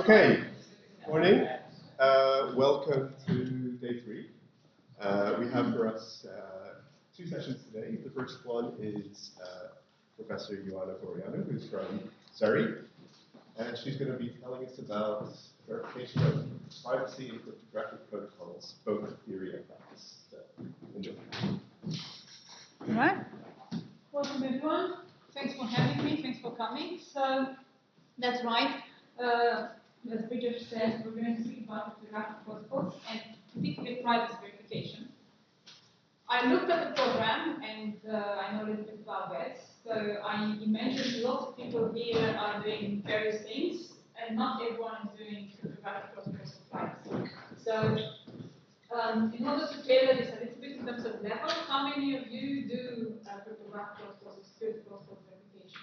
Okay, morning. Welcome to day 3. We have for us 2 sessions today. The first one is Professor Boureanu, who's from Surrey, and she's going to be telling us about verification of privacy and cryptographic protocols, both theory and practice. So, enjoy. All right. Welcome, everyone. Thanks for having me. Thanks for coming. So, that's right. As Bridget said, we're going to speak about cryptographic protocols and particularly privacy verification. I looked at the program and I know a little bit about that. So I imagine lots of people here are doing various things, and not everyone is doing cryptographic protocols for privacy. So in order to tailor this a little bit in terms of level, how many of you do cryptographic protocols or security protocol verification?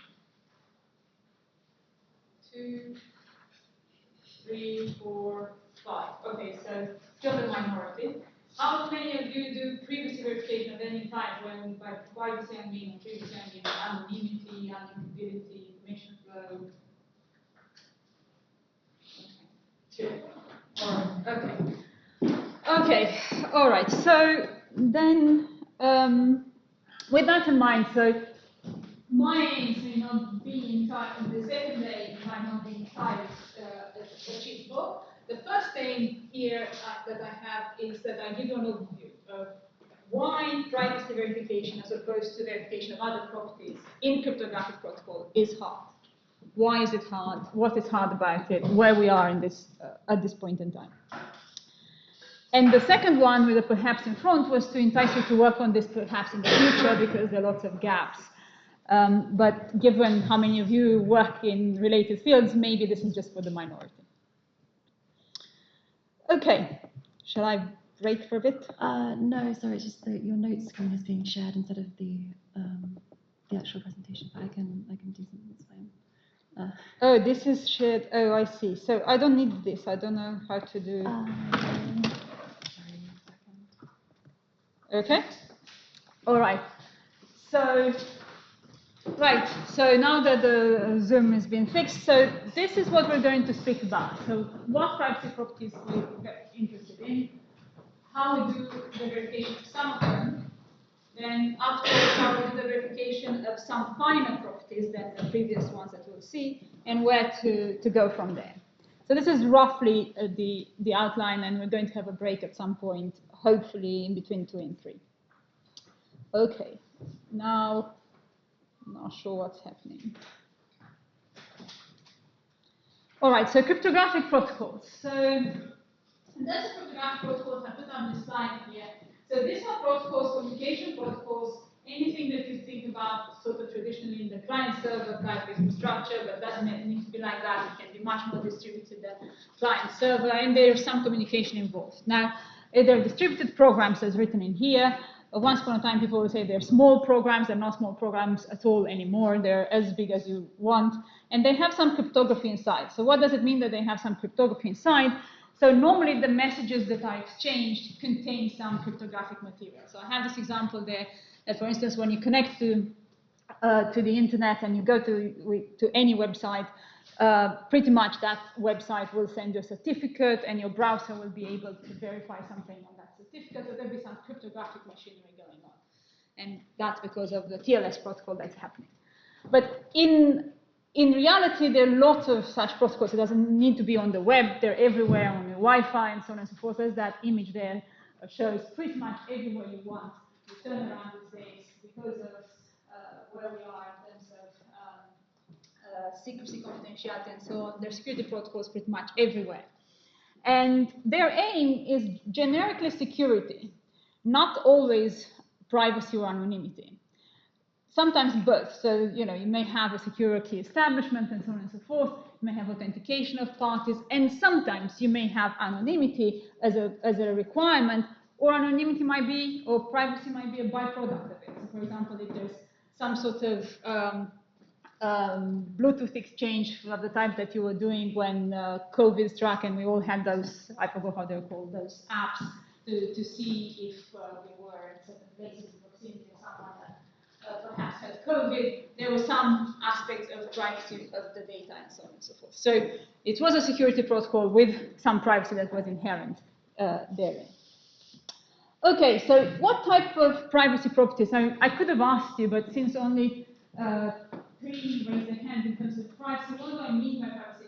2, 3, 4, 5. Okay, so still the minority. How many of you do privacy verification of any type? When by privacy I mean privacy I mean anonymity, unlinkability, information flow. Okay. 2. Okay. All right. So then, with that in mind, so my aims may not be entirely, the second aim might not be entirely achievable. The first aim here that I have is that I give you an overview of why privacy verification as opposed to verification of other properties in cryptographic protocol is hard. Why is it hard? What is hard about it? Where we are in this at this point in time. And the second one, with a perhaps in front, was to entice you to work on this perhaps in the future because there are lots of gaps. But given how many of you work in related fields, maybe this is just for the minority. Okay, shall I break for a bit? No, sorry, it's just that your notes screen is being shared instead of the actual presentation. But I can do something that's fine. Oh, this is shared. Oh, I see. So I don't need this. I don't know how to do. Sorry, Okay. All right. So. Right, so now that the Zoom has been fixed, so this is what we're going to speak about. So what privacy properties we're interested in, how we do the verification of some of them, then afterwards how we do the verification of some finer properties than the previous ones that we'll see, and where to go from there. So this is roughly the outline, and we're going to have a break at some point, hopefully in between 2 and 3. Okay, now, not sure what's happening. All right, so cryptographic protocols. So that's cryptographic protocols. I put on this slide here. So these are protocols, communication protocols, anything that you think about sort of traditionally in the client-server type infrastructure, but doesn't need to be like that. It can be much more distributed than client-server, and there's some communication involved. Now, they're distributed programs as written in here. Once upon a time, people would say they're small programs. They're not small programs at all anymore. They're as big as you want. And they have some cryptography inside. So what does it mean that they have some cryptography inside? So normally, the messages that are exchanged contain some cryptographic material. So I have this example there that, for instance, when you connect to the internet and you go to any website, pretty much that website will send you a certificate, and your browser will be able to verify something on that certificate, so there'll be some cryptographic machinery going on. And that's because of the TLS protocol that's happening. But in reality, there are lots of such protocols. It doesn't need to be on the web. They're everywhere on your Wi-Fi and so on and so forth. There's that image there shows pretty much everywhere you want. You turn around these days because of where we are in terms of secrecy, confidentiality, and so on. There are security protocols pretty much everywhere. And their aim is generically security, not always privacy or anonymity. Sometimes both. So, you may have a secure key establishment and so on and so forth. You may have authentication of parties, and sometimes you may have anonymity as a requirement, or anonymity might be, or privacy might be a byproduct of it. So, for example, if there's some sort of Bluetooth exchange of the type that you were doing when COVID struck, and we all had those, I forgot how they're called, those apps to see if we were in certain places in proximity of someone that perhaps had COVID. There were some aspects of privacy of the data and so on and so forth. So it was a security protocol with some privacy that was inherent therein. Okay, so what type of privacy properties? I could have asked you, but since only 3 raised their hand in terms of privacy, what do I mean by privacy?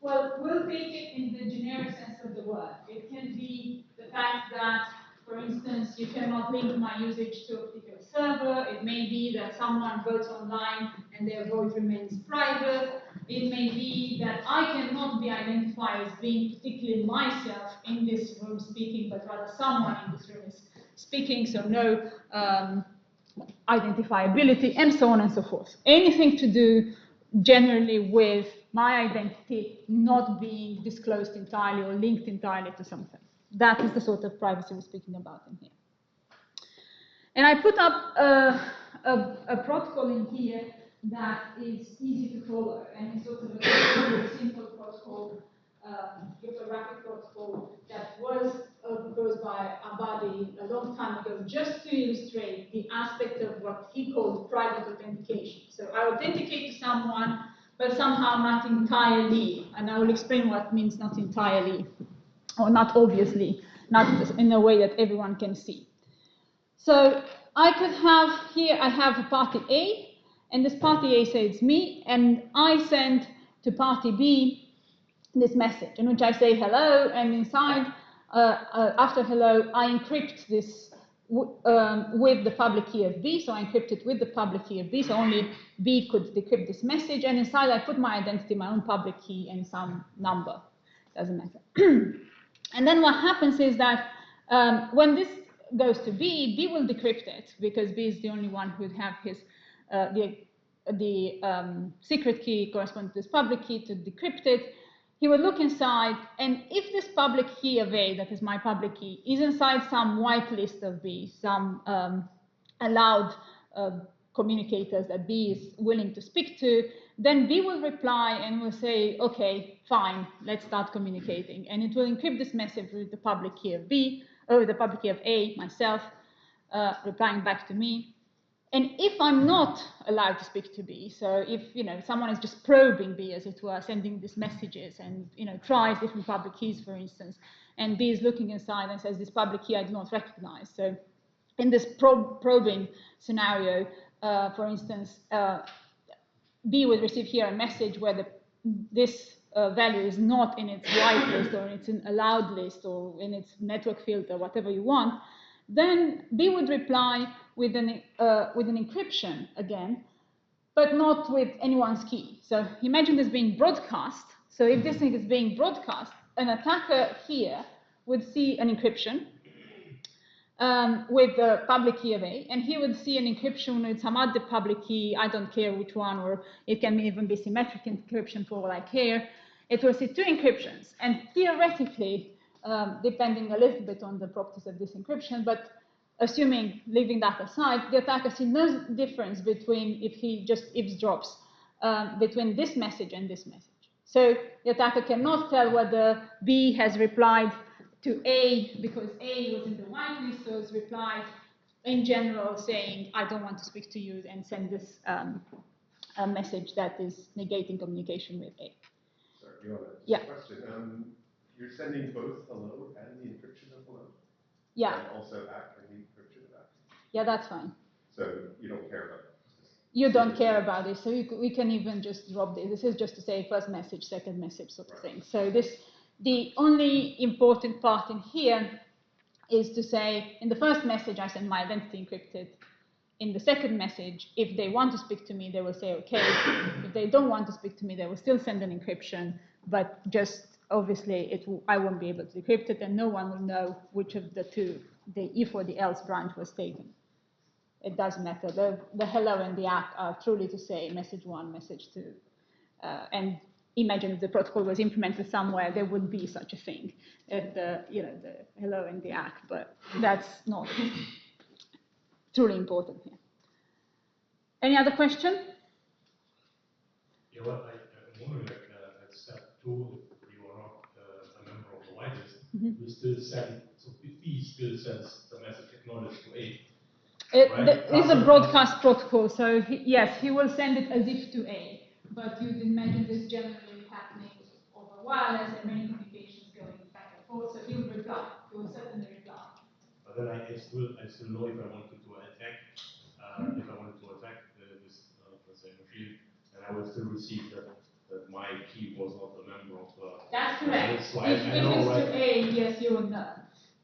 Well, we'll take it in the generic sense of the word. It can be the fact that, for instance, you cannot link my usage to a particular server. It may be that someone votes online and their vote remains private. It may be that I cannot be identified as being particularly myself in this room speaking, but rather someone in this room is speaking, so no identifiability, and so on and so forth. Anything to do generally with my identity not being disclosed entirely or linked entirely to something. That is the sort of privacy we're speaking about in here. And I put up a protocol in here that is easy to follow, and it's sort of a simple protocol, cryptographic protocol that was proposed by Abadi a long time ago, just to illustrate the aspect of what he called private authentication. So I authenticate to someone, but somehow not entirely, and I will explain what means not entirely, or not obviously, not in a way that everyone can see. So I could have, here I have a party A, and this party A says it's me, and I send to party B this message, in which I say hello, and inside, after hello, I encrypt this with the public key of B, so I encrypt it with the public key of B, so only B could decrypt this message, and inside I put my identity, my own public key, and some number, doesn't matter. And then what happens is that when this goes to B, B will decrypt it, because B is the only one who would have his, the secret key corresponding to this public key to decrypt it. He would look inside, and if this public key of A, that is my public key, is inside some whitelist of B, some allowed communicators that B is willing to speak to, then B will reply and will say, okay, fine, let's start communicating. And it will encrypt this message with the public key of B, or the public key of A, myself, replying back to me. And if I'm not allowed to speak to B, so if someone is just probing B, as it were, sending these messages and tries different public keys, for instance, and B is looking inside and says, this public key I do not recognize. So in this probing scenario, for instance, B will receive here a message where this value is not in its whitelist or in its allowed list or in its network filter, whatever you want. Then B would reply with an encryption again, but not with anyone's key. So imagine this being broadcast. So if this thing is being broadcast, an attacker here would see an encryption with the public key of A, and he would see an encryption with some other public key, I don't care which one, or it can even be symmetric encryption for all I care. It will see 2 encryptions, and theoretically, depending a little bit on the properties of this encryption, but leaving that aside, the attacker sees no difference between, if he just eavesdrops, between this message and this message. So the attacker cannot tell whether B has replied to A because A was in the whitelist, so has replied in general saying, I don't want to speak to you, and send this a message that is negating communication with A. Sorry, Ioana, yeah. Question. You're sending both hello and the encryption of hello? Yeah. And also ACK and the encryption of ACK? Yeah, that's fine. So you don't care about this? You don't care about this, so we can even just drop this. This is just to say first message, second message sort of thing. So the only important part in here is to say, in the first message, I send my identity encrypted. In the second message, if they want to speak to me, they will say, okay. If they don't want to speak to me, they will still send an encryption, but just obviously I won't be able to decrypt it, and no one will know which of the two, the if or the else branch was taken. It doesn't matter. The hello and the ACK are truly to say message 1, message 2. And imagine if the protocol was implemented somewhere, there would be such a thing, the hello and the ACK, but that's not truly important here. Any other question? Yeah, well, I'm wondering, at step 2, if you are not a member of the whitelist, you still send, so B still sends the message acknowledged to A. It's a broadcast protocol, so yes, he will send it as if to A, but you'd imagine this generally happening over wireless, there are many communications going back and forth, so he will reply. He will certainly reply. But then I still know if I wanted to attack, this let's say machine, and I will still receive that my key was not a member of the. That's correct. So If I know, it's right? to A, yes, you will know.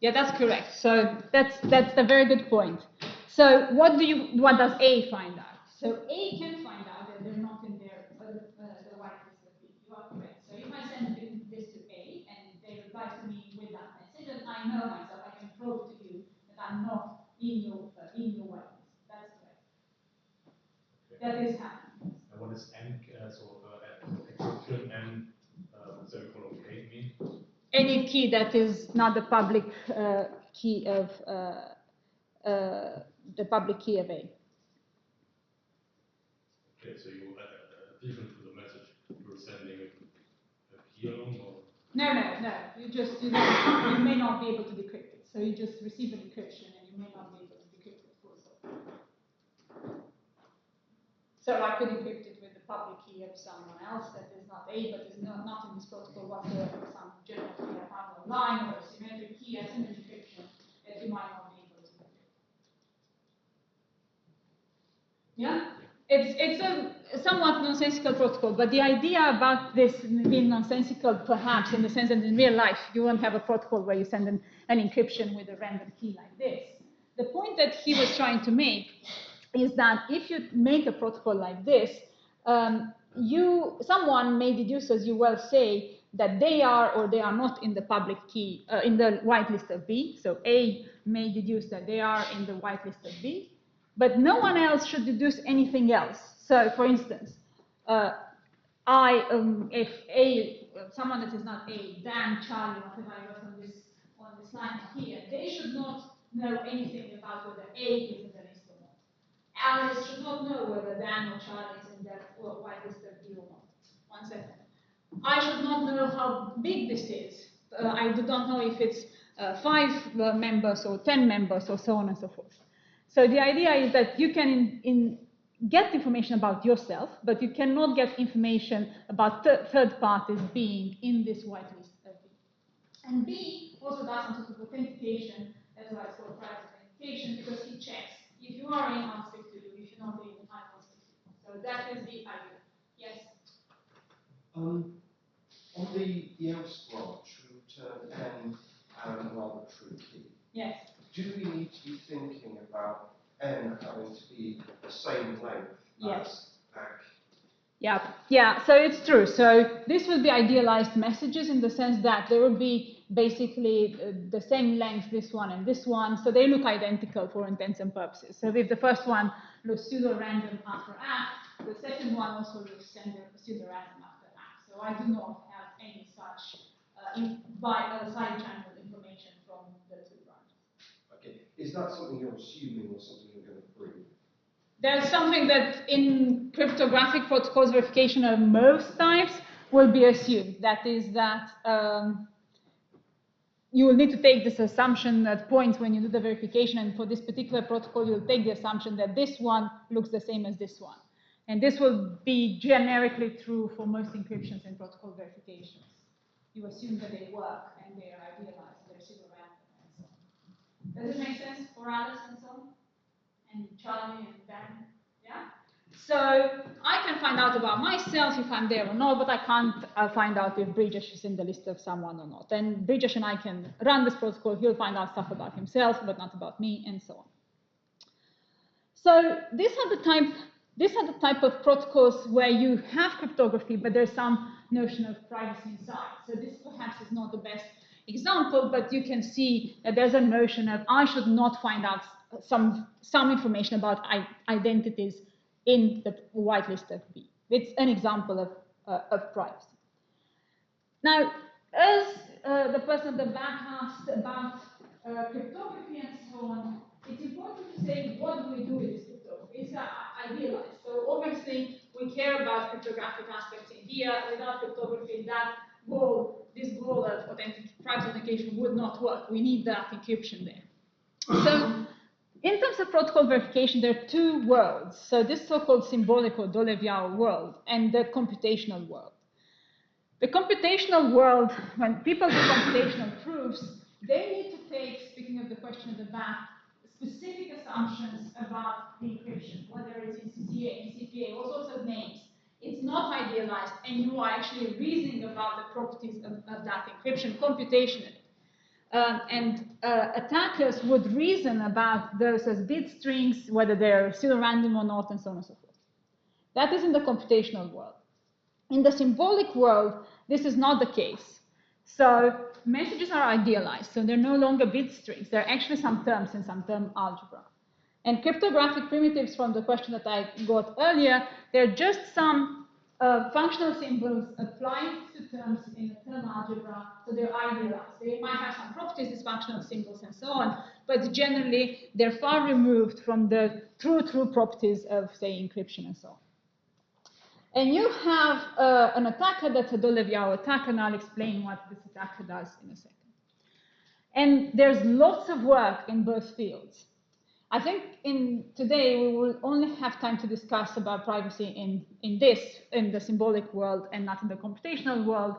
Yeah, that's correct. So that's a very good point. So what does A find out? So A can find out that they're not in their the whitelist of B. You are correct. So if I send this to A and they reply to me with that message, then I know myself. I can prove to you that I'm not in your whitelist. That's correct. Okay. That is happening. And what is N? Encryption and semicolon K mean? Any key that is not the public key of the public key of A. Okay, so you different to the message you're sending a key alone, or? No. You may not be able to decrypt it. So you just receive an encryption and you may not be able to decrypt it full stop. So I could encrypt it with the public key of someone else that is not A, but is not in this protocol whatsoever. Some general key I found online or a symmetric key as an encryption that you might not be able to decrypt. Yeah? It's a somewhat nonsensical protocol, but the idea about this being nonsensical, perhaps, in the sense that in real life you won't have a protocol where you send an encryption with a random key like this. The point that he was trying to make is that if you make a protocol like this, someone may deduce, as you well say, that they are or they are not in the public key, in the whitelist of B. So A may deduce that they are in the whitelist of B. But no one else should deduce anything else. So, for instance, if someone that is not A, Dan, Charlie, whatever I wrote on this line here, they should not know anything about whether A is in the list or not. Alice should not know whether Dan or Charlie is in that whitelist of B or not. 1 second. I should not know how big this is. I do not know if it's 5 members or 10 members or so on and so forth. So the idea is that you can get information about yourself, but you cannot get information about third parties being in this whitelist of B. And B also does some sort of authentication, that's why it's called private authentication, because he checks. If you are in, I'll speak to you. If you're not in, I won't speak to you. So that is the idea. Yes? On the else branch, we return N and an arbitrary key. Yes. Do we need to be thinking about N having to be the same length as ACK? Yeah, so it's true. So this would be idealized messages in the sense that there would be basically the same length, this one and this one. So they look identical for intents and purposes. So if the first one looks pseudo-random after ACK, the second one also looks pseudo-random after ACK. So I do not have any such side channel information from the two branches. Okay, is that something you're assuming or something you're going to prove? There's something that in cryptographic protocols verification of most types will be assumed. That is that you will need to take this assumption at points when you do the verification, and for this particular protocol, you'll take the assumption that this one looks the same as this one. And this will be generically true for most encryptions and protocol verifications. You assume that they work and they are idealized, they're pseudo-random and so on. Does it make sense for Alice and so on? And Charlie and Dan? Yeah? So I can find out about myself if I'm there or not, but I can't find out if Brijesh is in the list of someone or not. And Brijesh and I can run this protocol, he'll find out stuff about himself, but not about me, and so on. So these are the type of protocols where you have cryptography, but there's some notion of privacy inside. So this perhaps is not the best example, but you can see that there's a notion of I should not find out some information about identities in the whitelist of B. It's an example of privacy. Now, as the person at the back asked about cryptography and so on, it's important to say what do we do with this cryptography? It's idealized. So obviously we care about cryptographic aspects in here. Without cryptography, this goal of private authentication would not work. We need that encryption there. So in terms of protocol verification, there are two worlds. So this so-called symbolic or Dolev-Yao world and the computational world. The computational world, when people do computational proofs, they need to take, speaking of the question at the back, specific assumptions about the encryption, whether it's in CCA, in CPA, all sorts of names. It's not idealized, and you are actually reasoning about the properties of that encryption computationally. Attackers would reason about those as bit strings, whether they're pseudo-random or not, and so on and so forth. That is in the computational world. In the symbolic world, this is not the case. So messages are idealized, so they're no longer bit strings. They're actually some terms in some term algebra. And cryptographic primitives, from the question that I got earlier, they're just some functional symbols applied to terms in a term algebra, so they're idealized. They might have some properties, these functional symbols and so on, but generally they're far removed from the true properties of, say, encryption and so on. And you have an attacker that's a Dolev-Yao attacker, and I'll explain what this attacker does in a second. And there's lots of work in both fields. I think today we will only have time to discuss about privacy in the symbolic world and not in the computational world.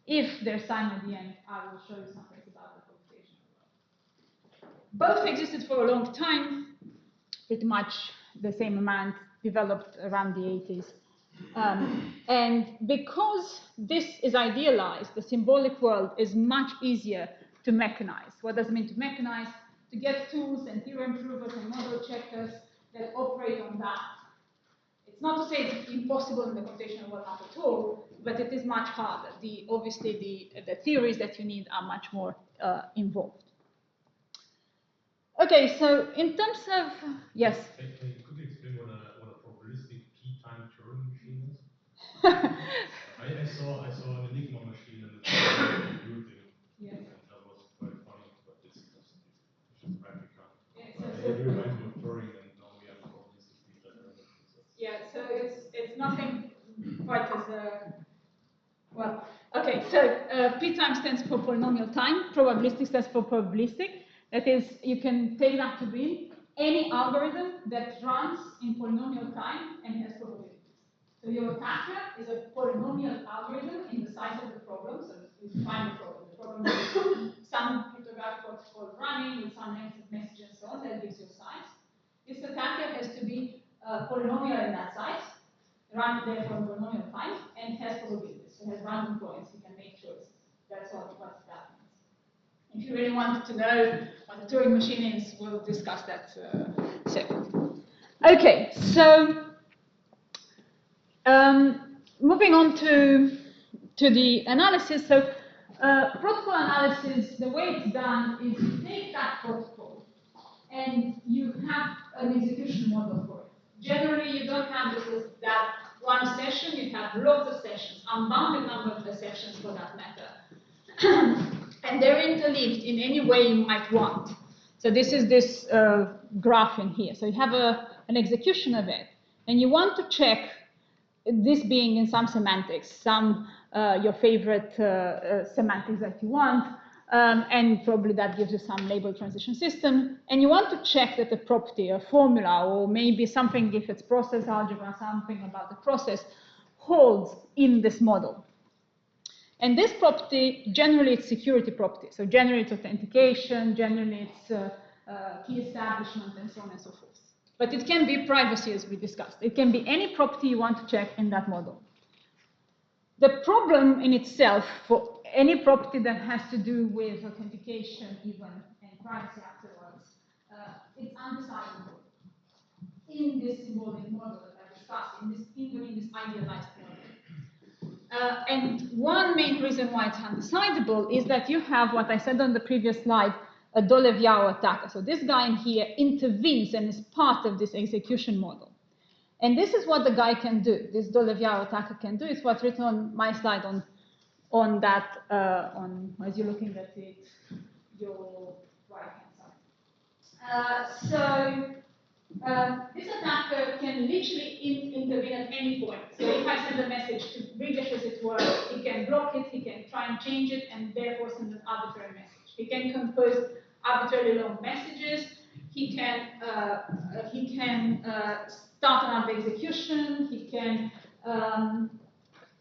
If there's time at the end, I will show you something about the computational world. Both existed for a long time, pretty much the same amount, developed around the 80s. And because this is idealized, the symbolic world is much easier to mechanize. What does it mean to mechanize? To get tools and theorem provers and model checkers that operate on that. It's not to say it's impossible in the computational world at all, but it is much harder. Obviously, the theories that you need are much more involved. Okay, so in terms of, yes? Could you explain what a probabilistic p-time Turing machine is? I saw an Enigma machine and it's computing. Yes. That was quite funny, but it's just practical. Yeah, It reminds me of Turing, and now we have a probabilistic p-time Turing machine. Yeah, so it's nothing quite as well. Okay, so p-time stands for polynomial time. Probabilistic stands for probabilistic. That is, you can take that to be any algorithm that runs in polynomial time and has probabilities. So your attacker is a polynomial algorithm in the size of the problem. So you define the problem. The problem is some cryptographic protocol running with some length of message and so on. That gives you size. This attacker has to be polynomial in that size, run therefore in polynomial time, and has probabilities. So it has random points. You can make choices. That's what that means. If you really want to know what a Turing machine is, we'll discuss that second. Okay, so moving on to the analysis. So protocol analysis, the way it's done is you take that protocol and you have an execution model for it. Generally, you don't have that one session, you have lots of sessions, unbounded number of sessions for that matter. And they're interleaved in any way you might want. So this is this graph in here. So you have an execution event, and you want to check this being in some semantics, some your favorite semantics that you want, and probably that gives you some label transition system. And you want to check that the property, a formula, or maybe something, if it's process algebra, something about the process, holds in this model. And this property, generally it's security property. So generally it's authentication, generally it's key establishment, and so on and so forth. But it can be privacy, as we discussed. It can be any property you want to check in that model. The problem in itself for any property that has to do with authentication even and privacy afterwards, it's undecidable in this symbolic model that I discussed, even in this idealized model. And one main reason why it's undecidable is that you have, what I said on the previous slide, a Dolev-Yao attacker. So this guy in here intervenes and is part of this execution model. And this is what the guy can do. This Dolev-Yao attacker can do. It's what's written on my slide on that, as you're looking at it, your right-hand side. This attacker can literally intervene at any point. So if I send a message to read as it were, he can block it, he can try and change it, and therefore send an arbitrary message. He can compose arbitrarily long messages. He can start another execution. He can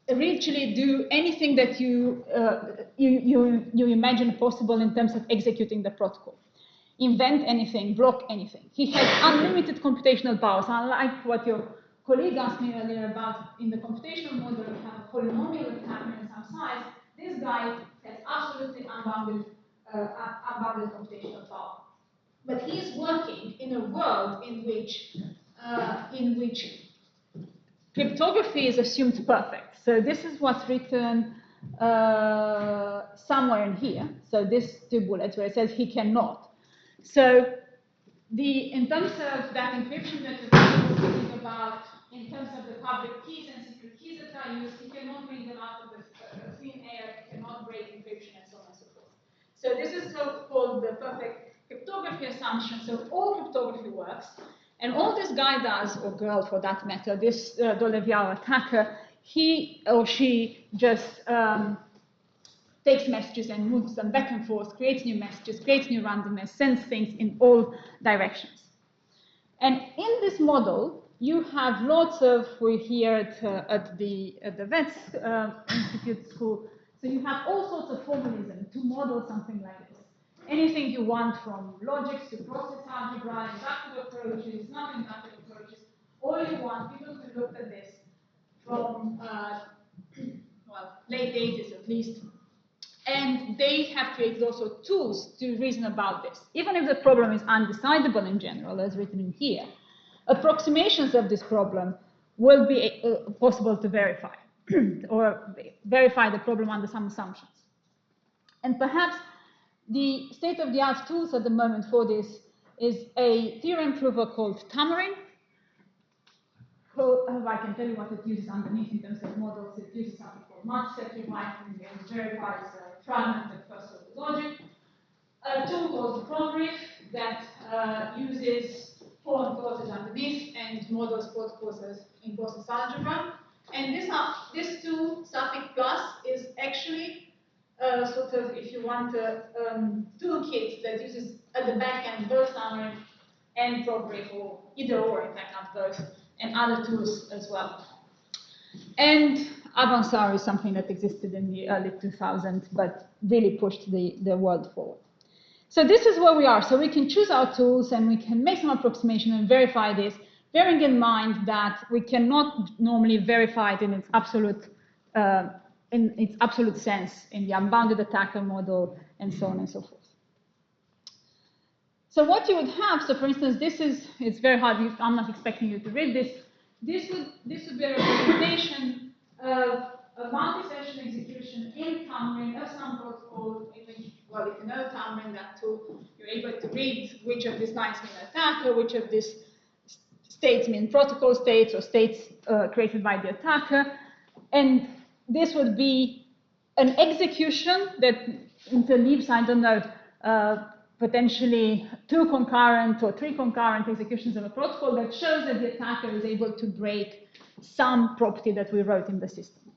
literally do anything that you imagine possible in terms of executing the protocol. Invent anything, block anything. He has unlimited computational powers, unlike what your colleague asked me earlier about in the computational model, you have a polynomial with Tamarin some size. This guy has absolutely unbounded computational power. But he is working in a world in which cryptography is assumed perfect. So this is what's written somewhere in here. So these two bullets where it says he cannot. So in terms of that encryption that we're speaking about, in terms of the public keys and secret keys that are used, he cannot bring them out of the thin air, cannot break encryption, and so on and so forth. So this is so-called the perfect cryptography assumption. So all cryptography works. And all this guy does, or girl for that matter, this Dolev-Yao attacker, he or she just takes messages and moves them back and forth, creates new messages, creates new randomness, sends things in all directions. And in this model, you have lots of, we're here at the VeTSS Institute School, so you have all sorts of formalism to model something like this. Anything you want, from logics to process algebra, inductive approaches, non-inductive approaches, all you want. People who looked at this from, well, late 80s at least, and they have created also tools to reason about this. Even if the problem is undecidable in general, as written in here, approximations of this problem will be possible to verify, or verify the problem under some assumptions. And perhaps the state-of-the-art tools at the moment for this is a theorem prover called Tamarin. I can tell you what it uses underneath in terms of models. It uses something called match set rewriting and verifies a fragment of first-order logic. A tool called Cryptographic that uses form clauses underneath and models protocols in process algebra. And this tool, Suffix Plus, is actually sort of, if you want, a toolkit that uses at the back end both Tamarin and Cryptographic, or either or, in fact, not both, and other tools as well. And Avansar is something that existed in the early 2000s, but really pushed the world forward. So this is where we are. So we can choose our tools, and we can make some approximation and verify this, bearing in mind that we cannot normally verify it in its absolute sense, in the unbounded attacker model, and so on and so forth. So what you would have, so for instance, it's very hard, I'm not expecting you to read this. This would be a representation of a multi-session execution in Tamarin of some protocol, in which, well, if you know Tamarin, that tool, you're able to read which of these lines mean attacker, which of these states mean protocol states, or states created by the attacker. And this would be an execution that interleaves, I don't know, potentially 2 concurrent or 3 concurrent executions of a protocol that shows that the attacker is able to break some property that we wrote in the system.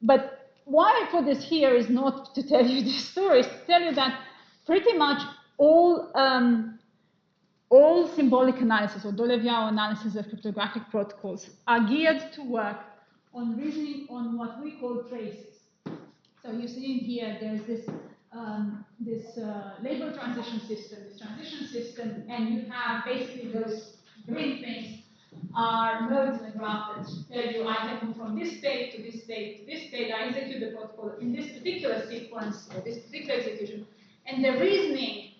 But why I put this here is not to tell you this story, it's to tell you that pretty much all symbolic analysis or Dolev-Yao analysis of cryptographic protocols are geared to work on reasoning on what we call traces. So you see in here, there's this label transition system, and you have basically those green things are nodes in the graph that tell you I can move from this state to this state to this state. I execute the protocol in this particular sequence or this particular execution, and the reasoning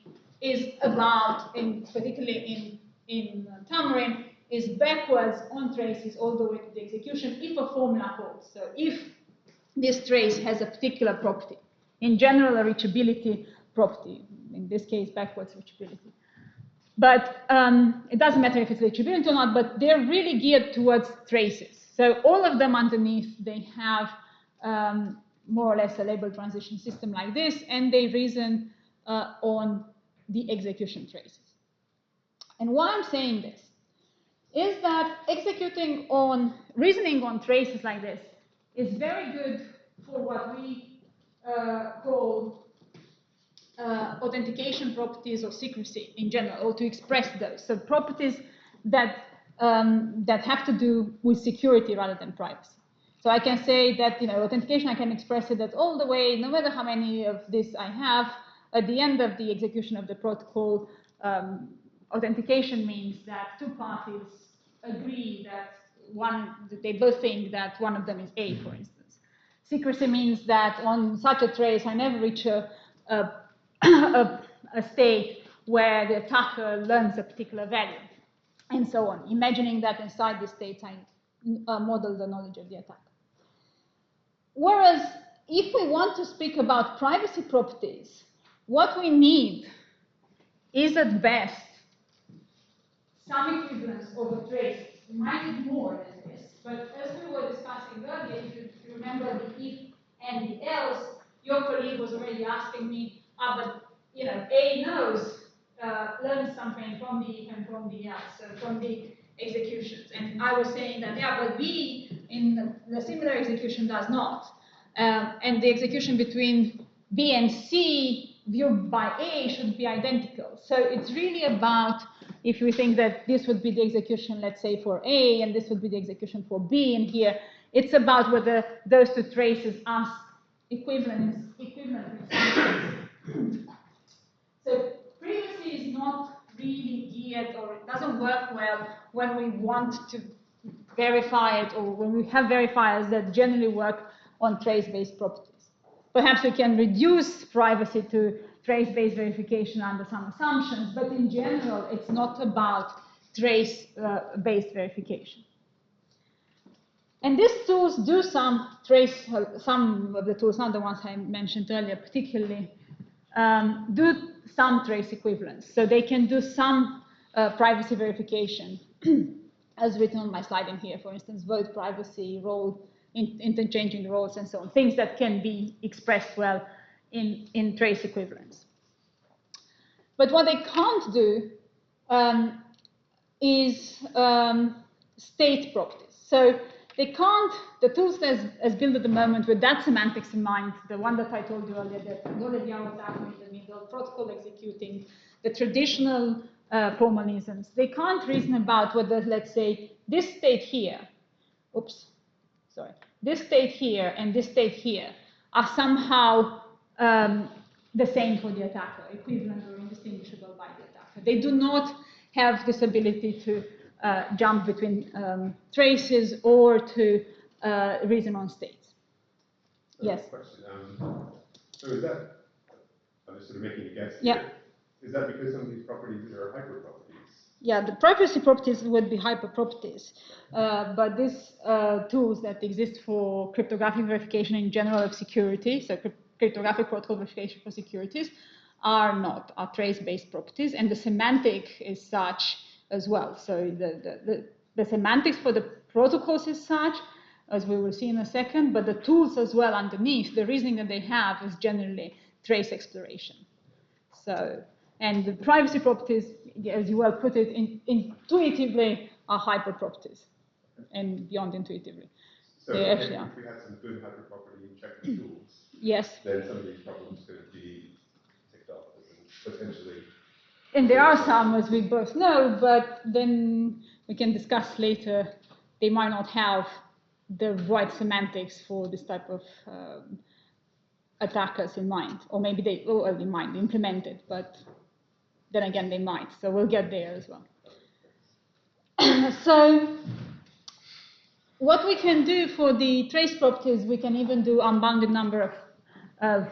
is about, particularly in Tamarin, is backwards on traces all the way to the execution if a formula holds. So if this trace has a particular property, in general a reachability property, in this case backwards reachability. But it doesn't matter if it's reachability or not, but they're really geared towards traces. So all of them underneath, they have more or less a label transition system like this, and they reason on the execution traces. And why I'm saying this is that reasoning on traces like this is very good for what we call authentication properties or secrecy in general, or to express those. So properties that have to do with security rather than privacy. So I can say that, authentication, I can express it that all the way, no matter how many of this I have, at the end of the execution of the protocol, authentication means that two parties agree that they both think that one of them is A, for instance. Secrecy means that on such a trace, I never reach a state where the attacker learns a particular value, and so on, imagining that inside the states I model the knowledge of the attacker. Whereas, if we want to speak about privacy properties, what we need is at best some equivalence over traces. We might need more than this, but as we were discussing earlier, if you remember the if and the else, your colleague was already asking me, but A knows, learns something from the if and from the else, so from the executions. And I was saying that, yeah, but B in the similar execution does not. And the execution between B and C viewed by A should be identical. So it's really about, if we think that this would be the execution, let's say, for A, and this would be the execution for B in here, it's about whether those two traces are equivalent. So privacy is not really geared, or it doesn't work well when we want to verify it, or when we have verifiers that generally work on trace-based properties. Perhaps we can reduce privacy to trace-based verification under some assumptions, but in general, it's not about trace-based verification. And these tools do some of the tools, not the ones I mentioned earlier particularly, do some trace equivalence. So they can do some privacy verification, as written on my slide in here, for instance, vote privacy, role, interchanging roles, and so on, things that can be expressed well in trace equivalence. But what they can't do is state properties. So they can't, the tools as built at the moment with that semantics in mind, the one that I told you earlier, that Dolev-Yao attacker in the middle, protocol executing, the traditional formalisms, they can't reason about whether, let's say, this state here, this state here and this state here are somehow the same for the attacker, equivalent or indistinguishable by the attacker. They do not have this ability to jump between traces or to reason on states. So Yes? Question. So is that, I'm just sort of making a guess Yeah. here. Is that because some of these properties are hyperproperties? Yeah, the privacy properties would be hyperproperties, but these tools that exist for cryptographic verification in general of security, so cryptographic protocol verification for securities, are not, are trace-based properties, and the semantic is such as well. So the semantics for the protocols is such, as we will see in a second, but the tools as well underneath, the reasoning that they have is generally trace exploration. So, and the privacy properties, as you well put it, intuitively are hyperproperties, and beyond intuitively. So they if actually are. we had some good hyperproperty checking tools, Yes. then some of these problems could be ticked off and potentially. And there are some, as we both know, but then we can discuss later, they might not have the right semantics for this type of attackers in mind, or maybe they will in mind implement it, but then again they might. So we'll get there as well. So what we can do for the trace properties, we can even do unbounded number of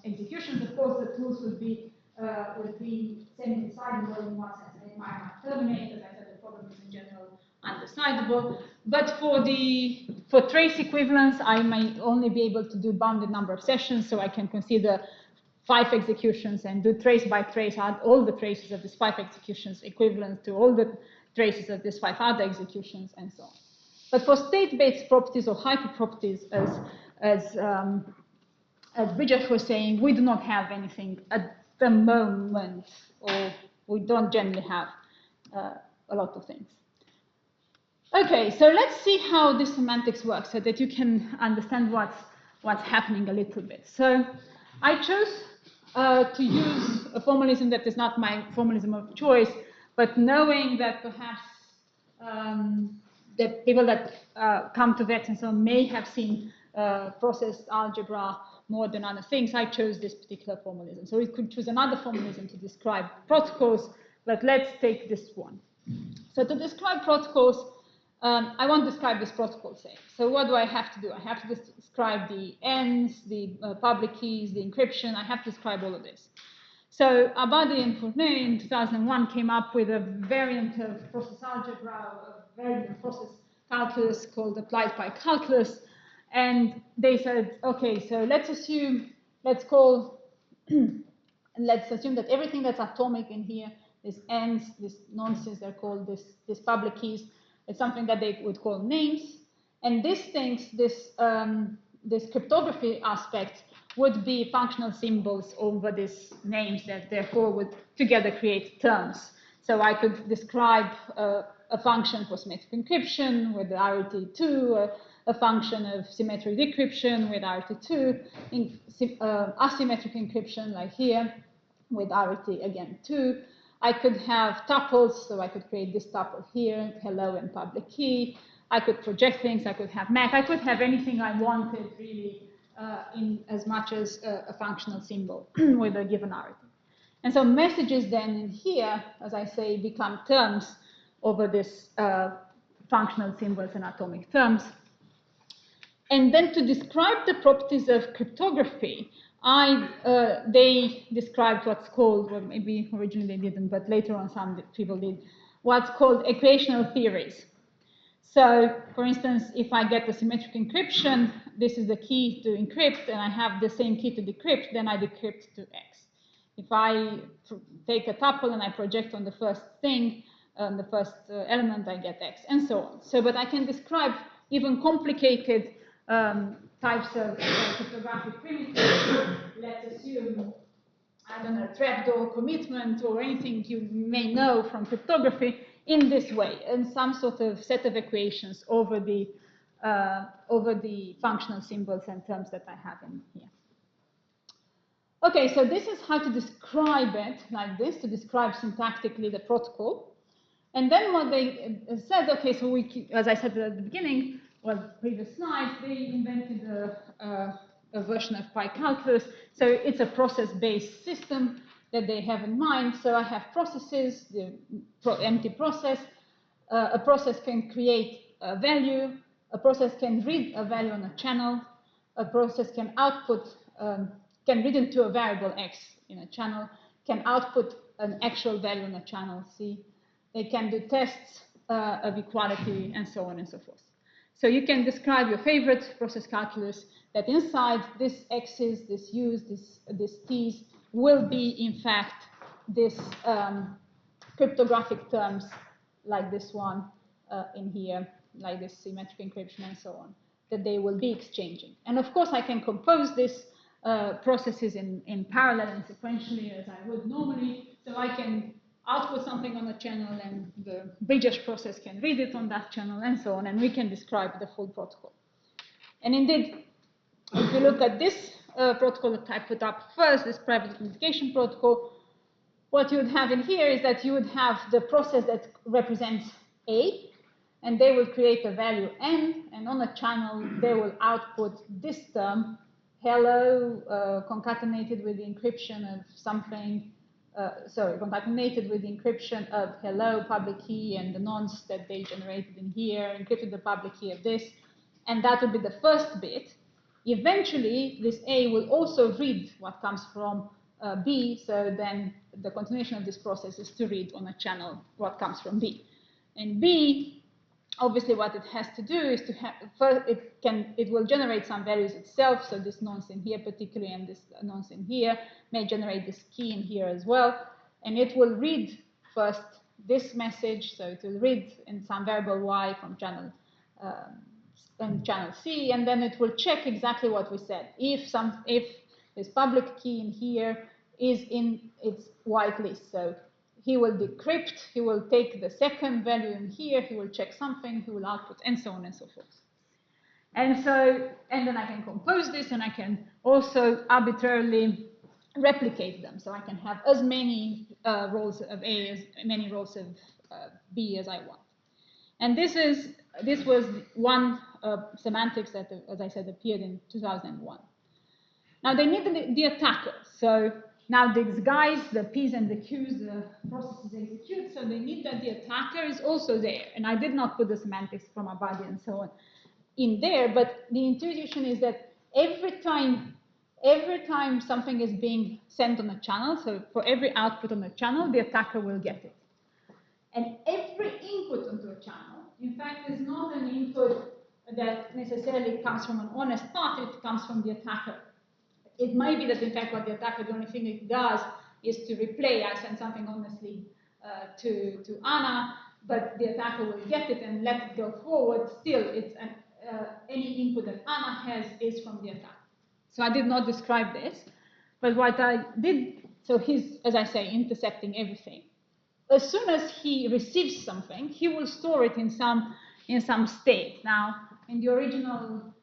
executions. Of course, the tools would be semi-decidable in one sense. They might not terminate, as I said, the problem is in general undecidable. But for trace equivalence, I may only be able to do bounded number of sessions, so I can consider 5 executions and do trace by trace, add all the traces of these 5 executions equivalent to all the traces of these 5 other executions, and so on. But for state-based properties or hyperproperties, as Bridget was saying, we do not have anything at the moment, or we don't generally have a lot of things. Okay, so let's see how this semantics works so that you can understand what's happening a little bit. So I chose to use a formalism that is not my formalism of choice, but knowing that perhaps the people that come to VeTSS and so on may have seen process algebra more than other things. I chose this particular formalism. So we could choose another formalism to describe protocols, but let's take this one. So to describe protocols, I want to describe this protocol say. So what do I have to do? I have to describe the ends, the public keys, the encryption. I have to describe all of this. So Abadi and Fournet in 2001 came up with a variant of process algebra, a variant of process calculus called applied pi calculus. And they said, okay, so let's assume that everything that's atomic in here, this ends, this nonsense, they're called this public keys, is something that they would call names. And these things, this cryptography aspect would be functional symbols over these names that therefore would together create terms. So I could describe a function for symmetric encryption with the RT2, a function of symmetric decryption with RT2, asymmetric encryption like here with RT again 2. I could have tuples, so I could create this tuple here, hello and public key. I could project things, I could have map, I could have anything I wanted really in as much as a functional symbol with a given RT. And so messages then in here, as I say, become terms over this functional symbols and atomic terms. And then to describe the properties of cryptography, they described what's called, well, maybe originally they didn't, but later on some people did, what's called equational theories. So, for instance, if I get a symmetric encryption, this is the key to encrypt, and I have the same key to decrypt, then I decrypt to X. If I take a tuple and I project on the first thing, the first element, I get X, and so on. So, but I can describe even complicated types of cryptographic primitives. Let's assume, I don't know, trapdoor commitment or anything you may know from cryptography in this way, and some sort of set of equations over the functional symbols and terms that I have in here. Okay, so this is how to describe it like this, to describe syntactically the protocol. And then what they said, okay, so we, as I said at the beginning, well, previous slide, they invented a version of pi calculus. So it's a process-based system that they have in mind. So I have processes, the empty process. A process can create a value. A process can read a value on a channel. A process can output, can read into a variable X in a channel, can output an actual value on a channel C. They can do tests of equality and so on and so forth. So you can describe your favorite process calculus that inside this X's, this U's, this T's will be, in fact, this cryptographic terms like this one in here, like this symmetric encryption and so on, that they will be exchanging. And of course, I can compose these processes in parallel and sequentially as I would normally. So I can output something on a channel and the bridge process can read it on that channel and so on, and we can describe the full protocol. And indeed, if you look at this protocol that I put up first, this private authentication protocol, what you would have in here is that you would have the process that represents A, and they will create a value N, and on a channel, they will output this term, hello, concatenated with the encryption of something, concatenated with the encryption of hello, public key, and the nonce that they generated in here, encrypted the public key of this, and that would be the first bit. Eventually, this A will also read what comes from B, so then the continuation of this process is to read on a channel what comes from B. And B, obviously what it has to do is to have, first it will generate some values itself, so this nonce in here particularly and this nonce in here may generate this key in here as well, and it will read first this message, so it will read in some variable Y from channel C, and then it will check exactly what we said. If this public key in here is in its whitelist, so he will decrypt, he will take the second value in here, he will check something, he will output, and so on and so forth. And then I can compose this, and I can also arbitrarily replicate them. So I can have as many rows of A as many rows of B as I want. And this is this was one semantics that, as I said, appeared in 2001. Now they need the attacker. So now these guys, the P's and the Q's, the processes execute, so they need that the attacker is also there. And I did not put the semantics from Abadi and so on in there, but the intuition is that every time something is being sent on a channel, so for every output on a channel, the attacker will get it. And every input onto a channel, in fact, is not an input that necessarily comes from an honest party, it comes from the attacker. It might be that, in fact, what the attacker, the only thing it does is to replay, I send something honestly to Ioana, but the attacker will get it and let it go forward. Still, it's any input that Ioana has is from the attacker. So I did not describe this, but what I did, so he's, as I say, intercepting everything. As soon as he receives something, he will store it in some state. Now, in the original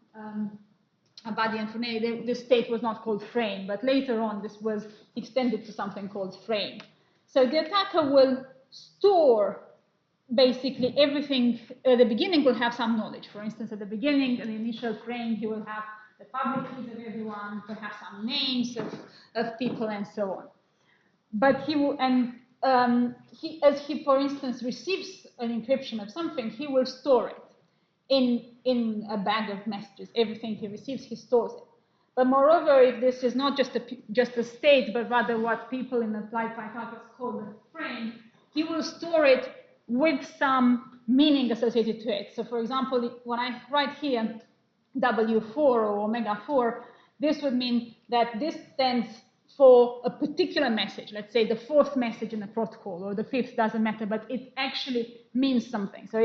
Abadi and Fournet, the state was not called frame, but later on this was extended to something called frame. So the attacker will store basically everything. At the beginning will have some knowledge. For instance, at the beginning, in the initial frame, he will have the public keys of everyone, perhaps some names of people and so on. But he will, and as he, for instance, receives an encryption of something, he will store it in a bag of messages. Everything he receives, he stores it. But moreover, if this is not just a state, but rather what people in applied calculus call the frame, he will store it with some meaning associated to it. So for example, when I write here W4 or omega 4, this would mean that this stands for a particular message. Let's say the fourth message in the protocol, or the fifth, doesn't matter, but it actually means something. So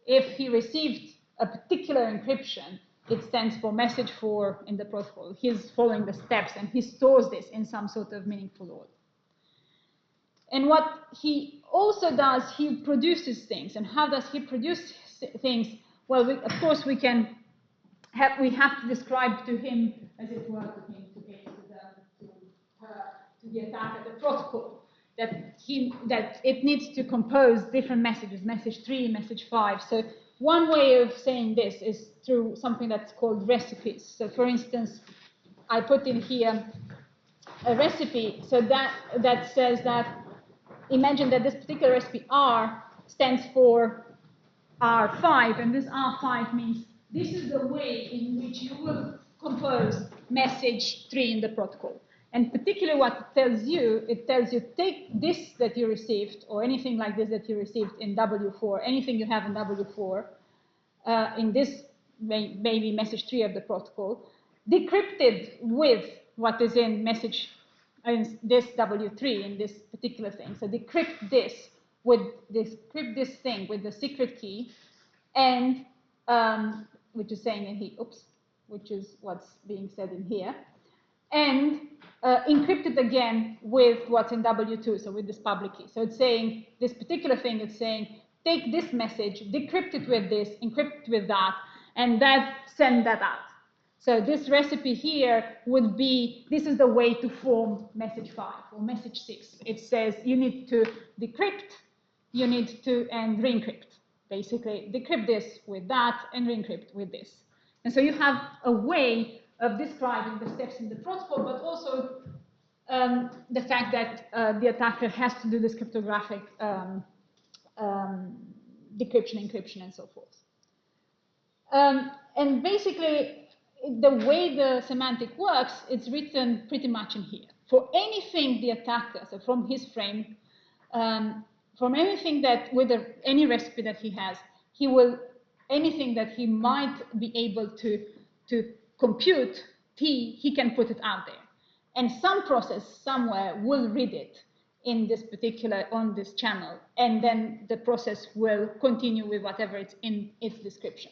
if he received a particular encryption, it stands for message 4 in the protocol. He's following the steps, and he stores this in some sort of meaningful order. And what he also does, he produces things. And how does he produce things? Well, of course, we have to describe to him, as it were, to him, to the attacker, the protocol, that it needs to compose different messages, message 3, message 5. So one way of saying this is through something that's called recipes. So for instance, I put in here a recipe, so that says that, imagine that this particular recipe R stands for R5, and this R5 means this is the way in which you will compose message 3 in the protocol. And particularly what it tells you, take this that you received, or anything like this that you received in W4, anything you have in W4, in this maybe message 3 of the protocol, decrypted with what is in message, in this W3, in this particular thing. So decrypt this thing with the secret key, and which is saying in here, which is what's being said in here, and encrypt it again with what's in W2, so with this public key. So it's saying this particular thing, it's saying take this message, decrypt it with this, encrypt it with that, and send that out. So this recipe here would be, this is the way to form message 5 or message 6. It says you need to decrypt, you need to, and re-encrypt. Basically, decrypt this with that and re-encrypt with this. And so you have a way of describing the steps in the protocol, but also the fact that the attacker has to do this cryptographic decryption, encryption, and so forth. And basically, the way the semantic works, it's written pretty much in here. For anything the attacker, so from his frame, from anything that, with any recipe that he has, he will, anything that he might be able to compute, he can put it out there. And some process somewhere will read it in this particular, on this channel, and then the process will continue with whatever it's in its description.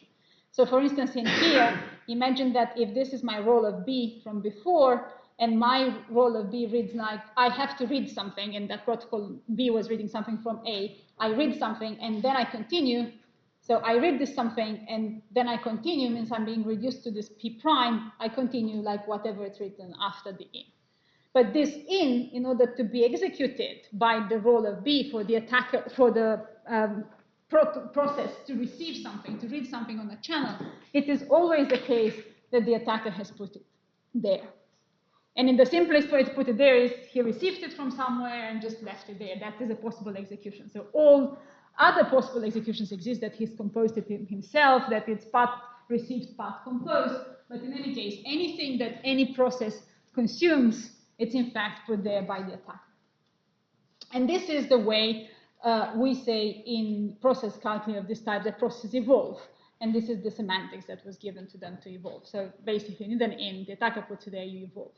So for instance, in here, imagine that if this is my role of B from before, and my role of B reads like, I have to read something, and that protocol B was reading something from A, I read something, and then I continue. So I read this something, and then I continue, means I'm being reduced to this P prime, I continue like whatever it's written after the in. But this in order to be executed by the role of B for the attacker, for the process to receive something, to read something on a channel, it is always the case that the attacker has put it there. And in the simplest way to put it there is he received it from somewhere and just left it there. That is a possible execution. So all other possible executions exist, that he's composed it himself, that it's part received, part composed. But in any case, anything that any process consumes, it's in fact put there by the attacker. And this is the way we say in process calculi of this type that processes evolve. And this is the semantics that was given to them to evolve. So basically, in an in, the attacker puts it there, you evolve.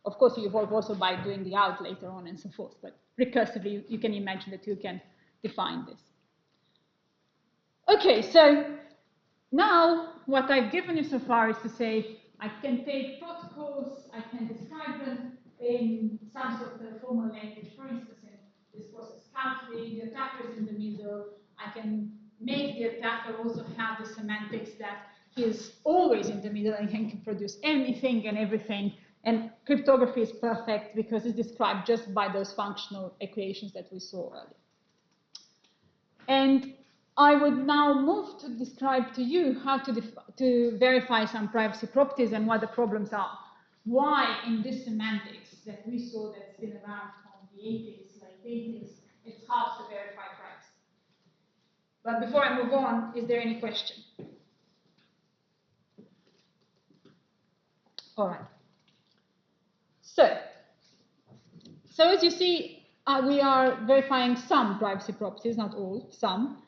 Of course, you evolve also by doing the out later on and so forth. But recursively, you can imagine that you can define this. OK, so now what I've given you so far is to say I can take protocols, I can describe them in some sort of formal language. For instance, in this process calculi, the attacker is in the middle. I can make the attacker also have the semantics that he is always in the middle and can produce anything and everything. And cryptography is perfect because it's described just by those functional equations that we saw earlier. And I would now move to describe to you how to verify some privacy properties and what the problems are. Why in this semantics that we saw that's been around from the 80s, late 80s, it's hard to verify privacy. But before I move on, is there any question? All right. So as you see, we are verifying some privacy properties, not all, some.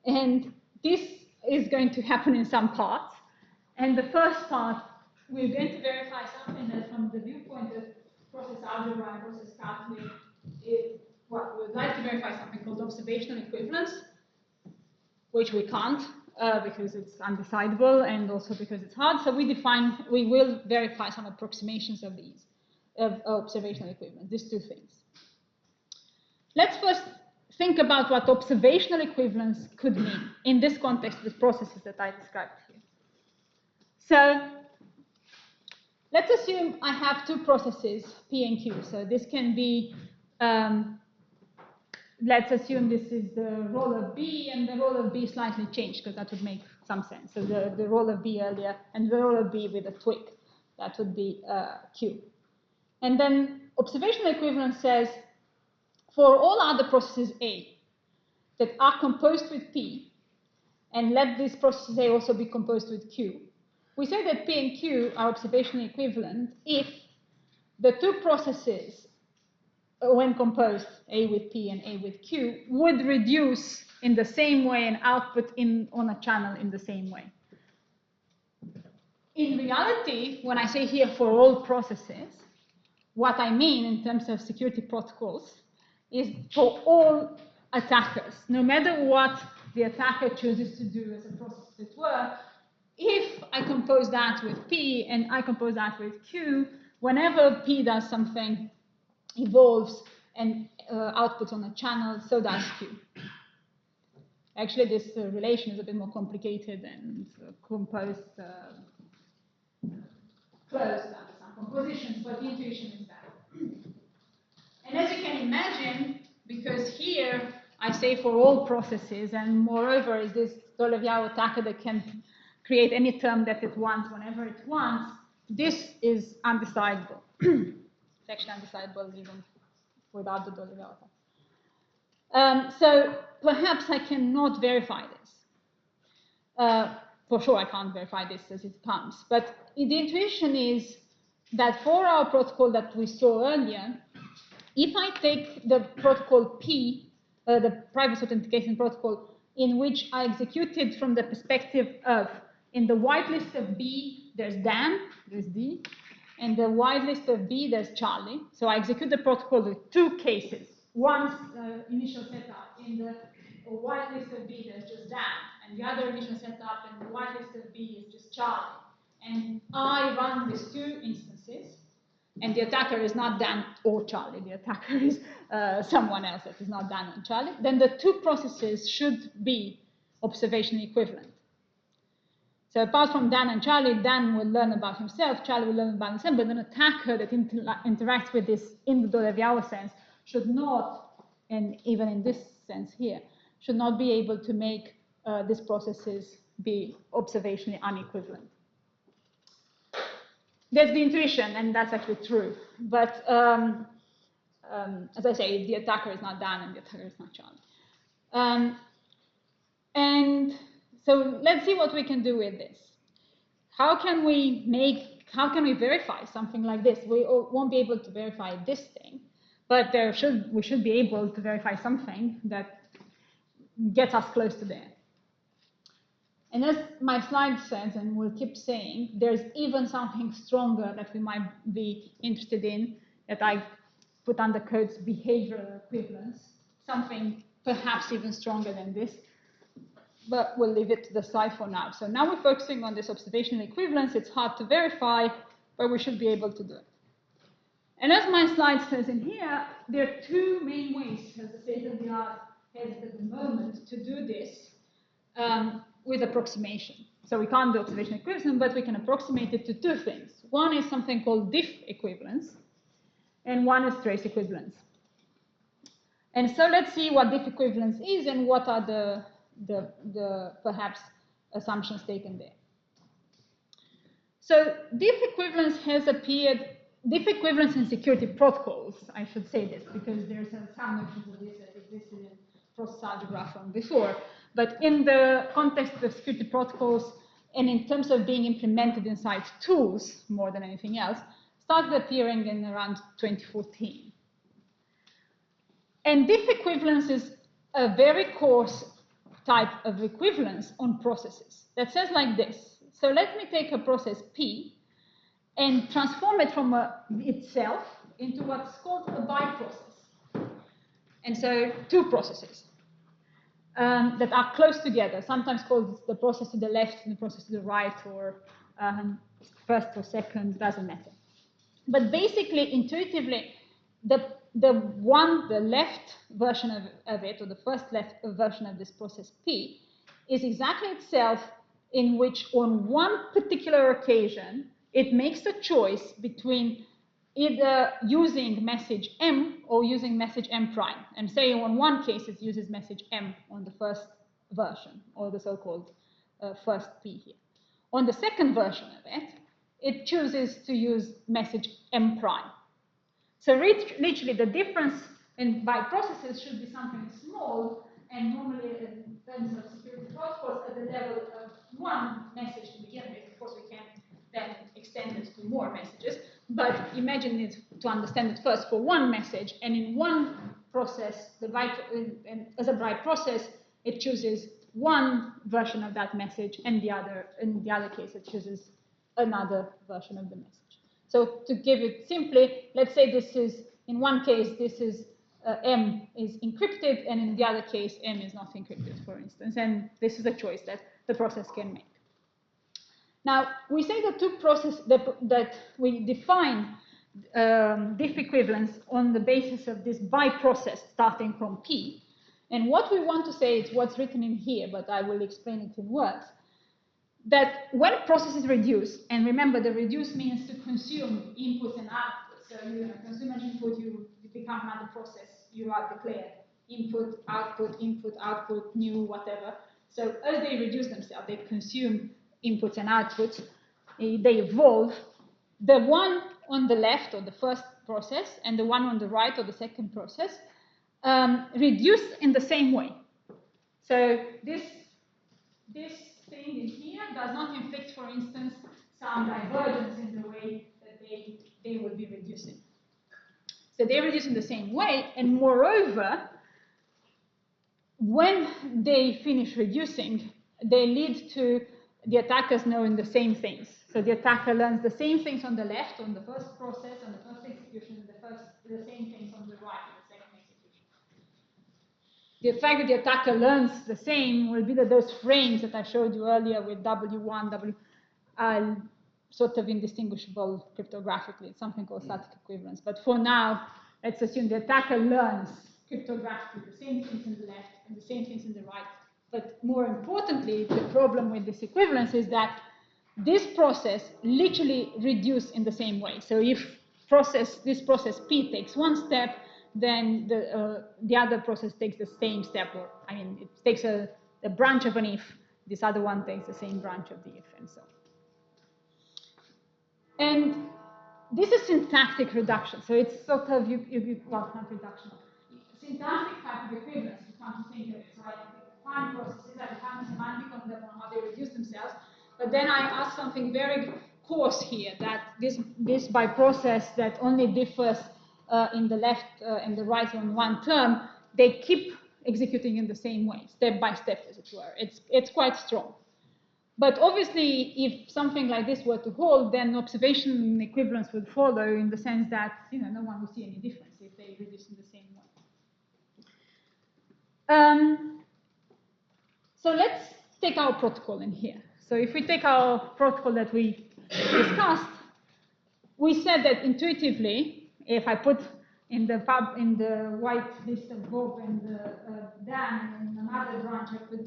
And this is going to happen in some parts. And the first part, we're going to verify something that from the viewpoint of process algebra and process calculi, well, we would like to verify something called observational equivalence, which we can't because it's undecidable and also because it's hard. So we will verify some approximations of these, of observational equivalence, these two things. Let's first think about what observational equivalence could mean in this context with processes that I described here. So let's assume I have two processes, P and Q. So this can be, let's assume this is the role of B, and the role of B slightly changed, because that would make some sense. So the role of B earlier, and the role of B with a tweak, that would be Q. And then observational equivalence says, for all other processes A that are composed with P, and let this process A also be composed with Q, we say that P and Q are observationally equivalent if the two processes, when composed, A with P and A with Q, would reduce in the same way and output on a channel in the same way. In reality, when I say here for all processes, what I mean in terms of security protocols is for all attackers, no matter what the attacker chooses to do as a process that work, if I compose that with P and I compose that with Q, whenever P does something, evolves and outputs on a channel, so does Q. Actually, this relation is a bit more complicated and composed, closed under some compositions, but the intuition is that. And as you can imagine, because here I say for all processes, and moreover is this Dolev-Yao attacker that can create any term that it wants whenever it wants, this is undecidable. It's actually undecidable even without the Dolev-Yao attack. So perhaps I cannot verify this. For sure I can't verify this as it comes. But the intuition is that for our protocol that we saw earlier, if I take the protocol P, the privacy authentication protocol, in which I executed from the perspective of, in the whitelist of B, there's Dan, there's D, and the whitelist of B, there's Charlie. So I execute the protocol with two cases. One initial setup, in the whitelist of B, there's just Dan, and the other initial setup in the whitelist of B is just Charlie. And I run these two instances. And the attacker is not Dan or Charlie. The attacker is someone else that is not Dan and Charlie. Then the two processes should be observationally equivalent. So apart from Dan and Charlie, Dan will learn about himself, Charlie will learn about himself, but an attacker that interacts with this in the Dolev-Yao sense should not, and even in this sense here, should not be able to make these processes be observationally unequivalent. That's the intuition, and that's actually true. But as I say, the attacker is not Dan and the attacker is not Charlie. And so let's see what we can do with this. How can we verify something like this? We won't be able to verify this thing, but we should be able to verify something that gets us close to there. And as my slide says, and we'll keep saying, there's even something stronger that we might be interested in, that I put under quotes behavioral equivalence, something perhaps even stronger than this, but we'll leave it to the side for now. So now we're focusing on this observational equivalence. It's hard to verify, but we should be able to do it. And as my slide says in here, there are two main ways, as the state-of-the-art has at the moment, to do this with approximation. So we can't do observational equivalence, but we can approximate it to two things. One is something called diff equivalence, and one is trace equivalence. And so let's see what diff equivalence is and what are the perhaps assumptions taken there. So diff equivalence has appeared, diff equivalence in security protocols, I should say this, because there's some notions of this that existed in process algebra from before. But in the context of security protocols, and in terms of being implemented inside tools more than anything else, started appearing in around 2014. And diff equivalence is a very coarse type of equivalence on processes that says like this. So let me take a process P and transform it from itself into what's called a biprocess. And so two processes that are close together, sometimes called the process to the left and the process to the right, or first or second, doesn't matter. But basically, intuitively, the left version of it, or the first left version of this process P, is exactly itself, in which on one particular occasion, it makes a choice between either using message M or using message M prime. And say on one case, it uses message M on the first version, or the so-called first P here. On the second version of it, it chooses to use message M prime. So literally, the difference by processes should be something small, and normally in terms of security protocols at the level of one message to begin with. Of course, we can then extend it to more messages, but imagine it to understand it first for one message, and in one process, as a byte process, it chooses one version of that message, and in the other case, it chooses another version of the message. So to give it simply, let's say this is, in one case, this is M is encrypted, and in the other case, M is not encrypted, for instance, and this is a choice that the process can make. Now, we say the two processes that we define diff equivalence on the basis of this biprocess starting from P, and what we want to say is what's written in here, but I will explain it in words, that when a process is reduced, and remember the reduce means to consume inputs and outputs, so you consume an input, you become another process, you are declared input, output, new, whatever. So as they reduce themselves, they consume inputs and outputs, they evolve. The one on the left, or the first process, and the one on the right, or the second process, reduce in the same way. So this thing in here does not inflict, for instance, some divergence in the way that they would be reducing. So they reduce in the same way, and moreover, when they finish reducing, they lead to the attackers knowing the same things. So the attacker learns the same things on the left, on the first process, on the first execution, the same things on the right, on the second execution. The fact that the attacker learns the same will be that those frames that I showed you earlier with W1, W are sort of indistinguishable cryptographically. It's something called static equivalence. But for now, let's assume the attacker learns cryptographically the same things in the left and the same things in the right. But more importantly, the problem with this equivalence is that this process literally reduces in the same way. So if this process P takes one step, then the other process takes the same step, or I mean, it takes a branch of an if, this other one takes the same branch of the if, and so on. And this is syntactic reduction, so it's sort of, well, not reduction, syntactic type of equivalence, you come to think of it. So I define processes, I define the semantic on them, on how they reduce themselves, but then I ask something very coarse here, that this by process that only differs in the left and the right on one term, they keep executing in the same way, step by step, as it were. It's quite strong. But obviously, if something like this were to hold, then observation equivalence would follow in the sense that no one will see any difference if they reduce in the same way. So let's take our protocol in here. So if we take our protocol that we discussed, we said that intuitively, if I put in the white list of Bob and Dan, and in another branch I put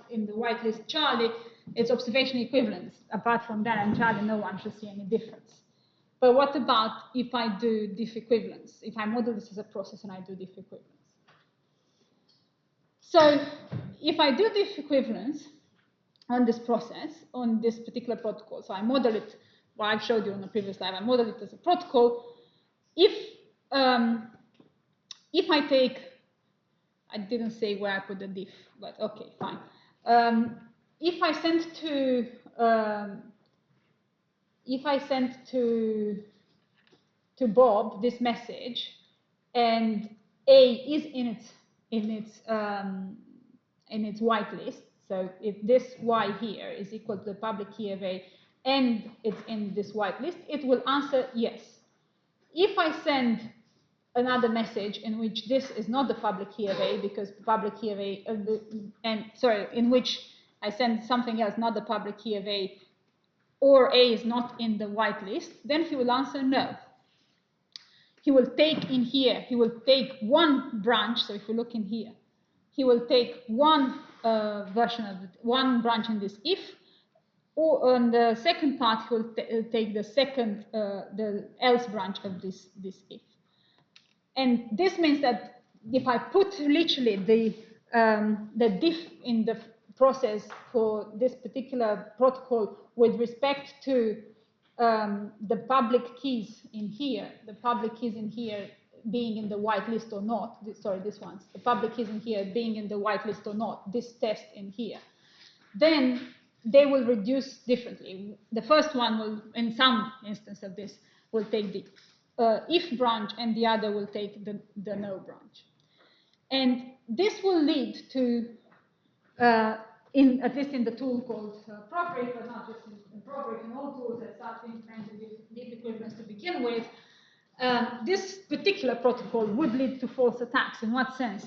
in the white list Charlie, it's observation equivalence. Apart from Dan and Charlie, no one should see any difference. But what about if I do diff equivalence? If I model this as a process and I do diff equivalence? So if I do diff equivalence on this process, on this particular protocol, so I model it, well, I've showed you on the previous slide, I model it as a protocol. If I take, I didn't say where I put the diff, but okay, fine. If I send to Bob this message, and A is in its whitelist, so if this Y here is equal to the public key of A, and it's in this whitelist, it will answer yes. If I send another message in which this is not the public key of A, because the public key of A, in which I send something else, not the public key of A, or A is not in the whitelist, then he will answer no. He will take in here, he will take one branch, so if we look in here, he will take one one branch in this if, or on the second part, he will take the else branch of this if. And this means that if I put literally the diff in the process for this particular protocol with respect to the public keys in here, being in the whitelist or not, the public keys in here being in the whitelist or not, this test in here, then they will reduce differently. The first one will, in some instance of this, will take the if branch, and the other will take the no branch. And this will lead to, at least in the tool called appropriate, but not just in appropriate, in all tools that start to implement diff equivalence to begin with, this particular protocol would lead to false attacks. In what sense?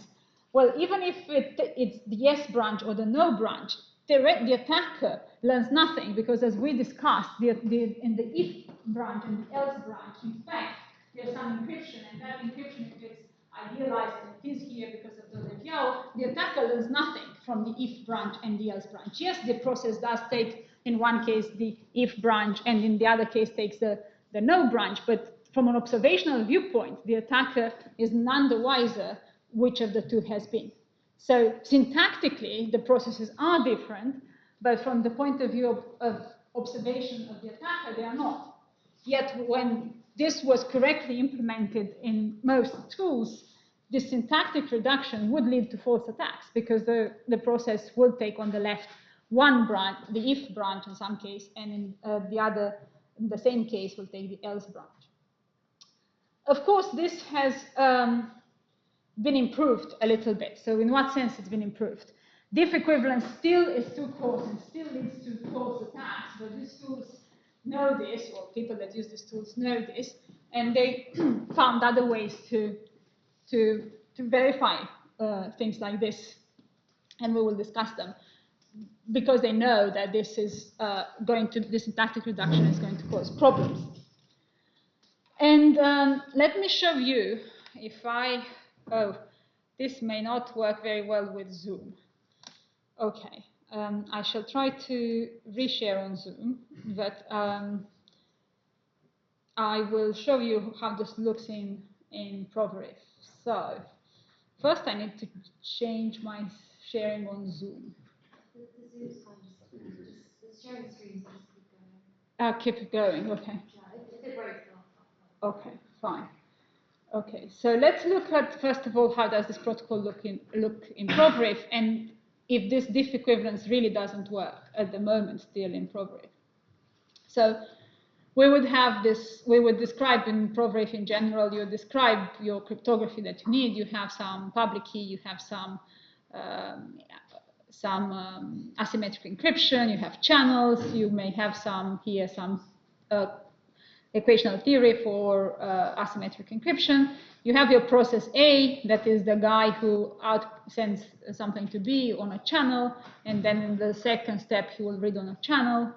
Well, even if it's the yes branch or the no branch, the attacker learns nothing, because as we discussed, in the if branch and the else branch, in fact, there's some encryption, and that encryption, if it's idealized, and it is here because of Dolev-Yao, the attacker learns nothing from the if branch and the else branch. Yes, the process does take, in one case, the if branch, and in the other case takes the no branch, but from an observational viewpoint, the attacker is none the wiser which of the two has been. So syntactically, the processes are different, but from the point of view of observation of the attacker, they are not. Yet when this was correctly implemented in most tools, this syntactic reduction would lead to false attacks, because the process will take on the left one branch, the if branch in some case, and in in the same case, will take the else branch. Of course, this has been improved a little bit. So in what sense it's been improved? Diff equivalence still is too coarse and still leads to false attacks, but these tools know this, or people that use these tools know this, and they found other ways to verify things like this, and we will discuss them, because they know that this is this syntactic reduction is going to cause problems. And let me show you, this may not work very well with Zoom. Okay, I shall try to reshare on Zoom, but I will show you how this looks in in ProVerif. So first I need to change my sharing on Zoom. The Zoom's fine, just sharing screens, just keep going. Keep going, okay. Yeah, if it breaks, I'll Okay, fine. Okay, so let's look at, first of all, how does this protocol look in ProVerif, and if this diff equivalence really doesn't work at the moment still in ProVerif. So we would have this, we would describe in ProVerif in general, you describe your cryptography that you need. You have some public key, you have some asymmetric encryption, you have channels, you may have some here, some equational theory for asymmetric encryption. You have your process A, that is the guy who sends something to B on a channel, and then in the second step he will read on a channel.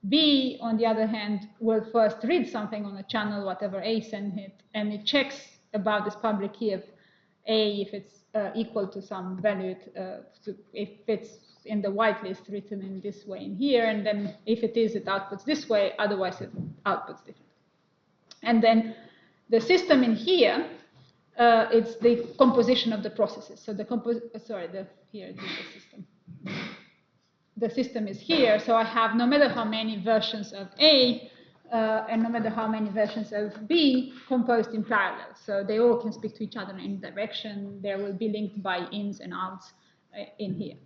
B, on the other hand, will first read something on a channel, whatever A sends it, and it checks about this public key of A if it's equal to some value, if it's in the whitelist written in this way in here, and then if it is, it outputs this way, otherwise it outputs different. And then the system in here, it's the composition of the processes. So the here is the system. The system is here, so I have no matter how many versions of A and no matter how many versions of B composed in parallel. So they all can speak to each other in any direction. They will be linked by ins and outs in here.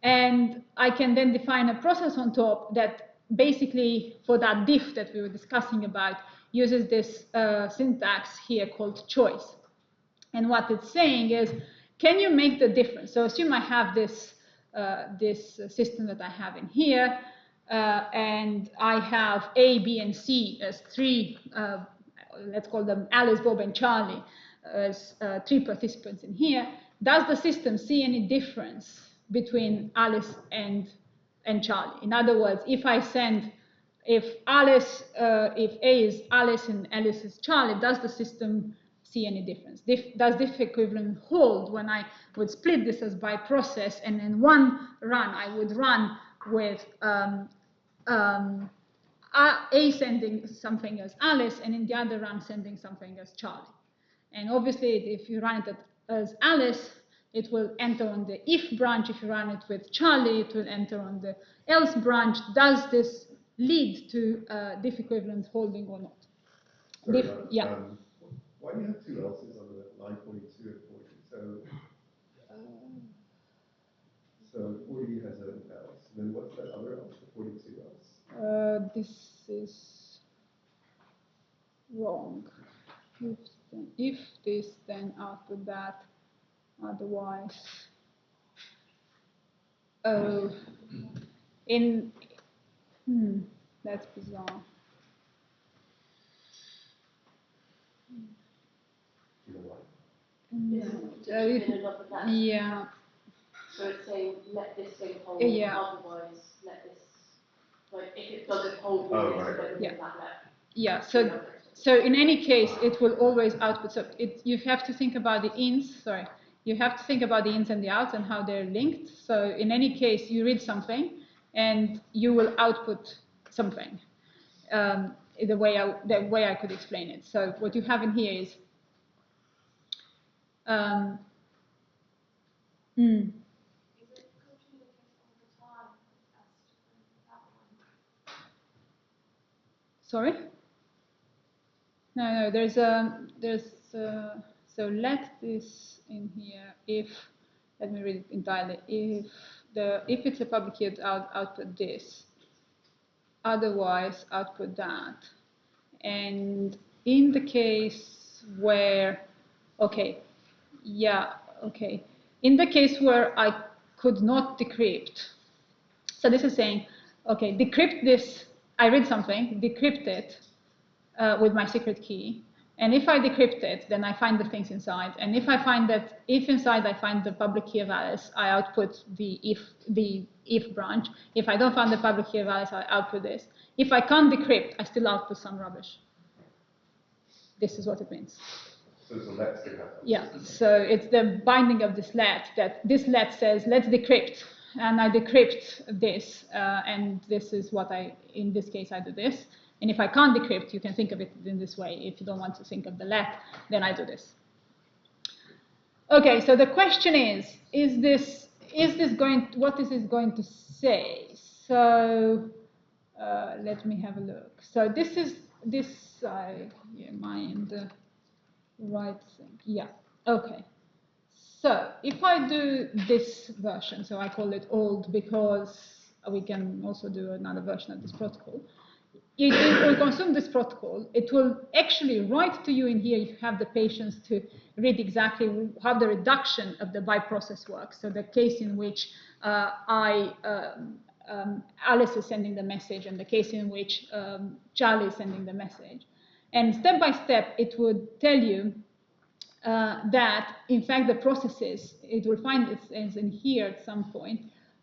And I can then define a process on top that basically, for that diff that we were discussing about, uses this syntax here called choice. And what it's saying is, can you make the difference? So assume I have this system that I have in here, and I have A, B, and C as three, let's call them Alice, Bob, and Charlie, as three participants in here. Does the system see any difference between Alice and Charlie? In other words, if A is Alice and Alice is Charlie, does the system see any difference? Does diff equivalent hold when I would split this as by process, and in one run I would run with A sending something as Alice, and in the other run sending something as Charlie. And obviously, if you run it as Alice, it will enter on the if branch. If you run it with Charlie, it will enter on the else branch. Does this lead to diff equivalent holding or not? Sorry, yeah. Why do you have two else's on the line 42 and 40? So 40 has an else. Then what's that other else? The 42 else? This is wrong. If this, then output that. Otherwise, that's bizarre. You know why? Yeah. So it's saying let this thing hold, Yeah. otherwise let this, like if it doesn't hold, Yeah. that left. Yeah. So in any case, it will always output. So you have to think about the ins. Sorry, you have to think about the ins and the outs and how they're linked. So in any case, you read something, and you will output something. The way I could explain it. So what you have in here is. Sorry? No, so let this in here if, let me read it entirely, if it's a public key, output this, otherwise output that. And in the case where, in the case where I could not decrypt, so this is saying, okay, decrypt this, I read something, decrypt it with my secret key, and if I decrypt it, then I find the things inside, and if inside I find the public key of Alice, I output the if branch. If I don't find the public key of Alice, I output this. If I can't decrypt, I still output some rubbish. This is what it means. So it's a let thing happens. Yeah, so it's the binding of this let, that this let says, let's decrypt. And I decrypt this, and this is what in this case, I do this. And if I can't decrypt, you can think of it in this way. If you don't want to think of the let, then I do this. Okay, so the question is this going, what is this going to say? So let me have a look. So this is, am I in the right thing? Yeah, okay. So if I do this version, so I call it old because we can also do another version of this protocol. It will consume this protocol. It will actually write to you in here if you have the patience to read exactly how the reduction of the byte process works. So the case in which Alice is sending the message and the case in which Charlie is sending the message. And step by step, it would tell you that, in fact, the processes, it will find it's in here at some point,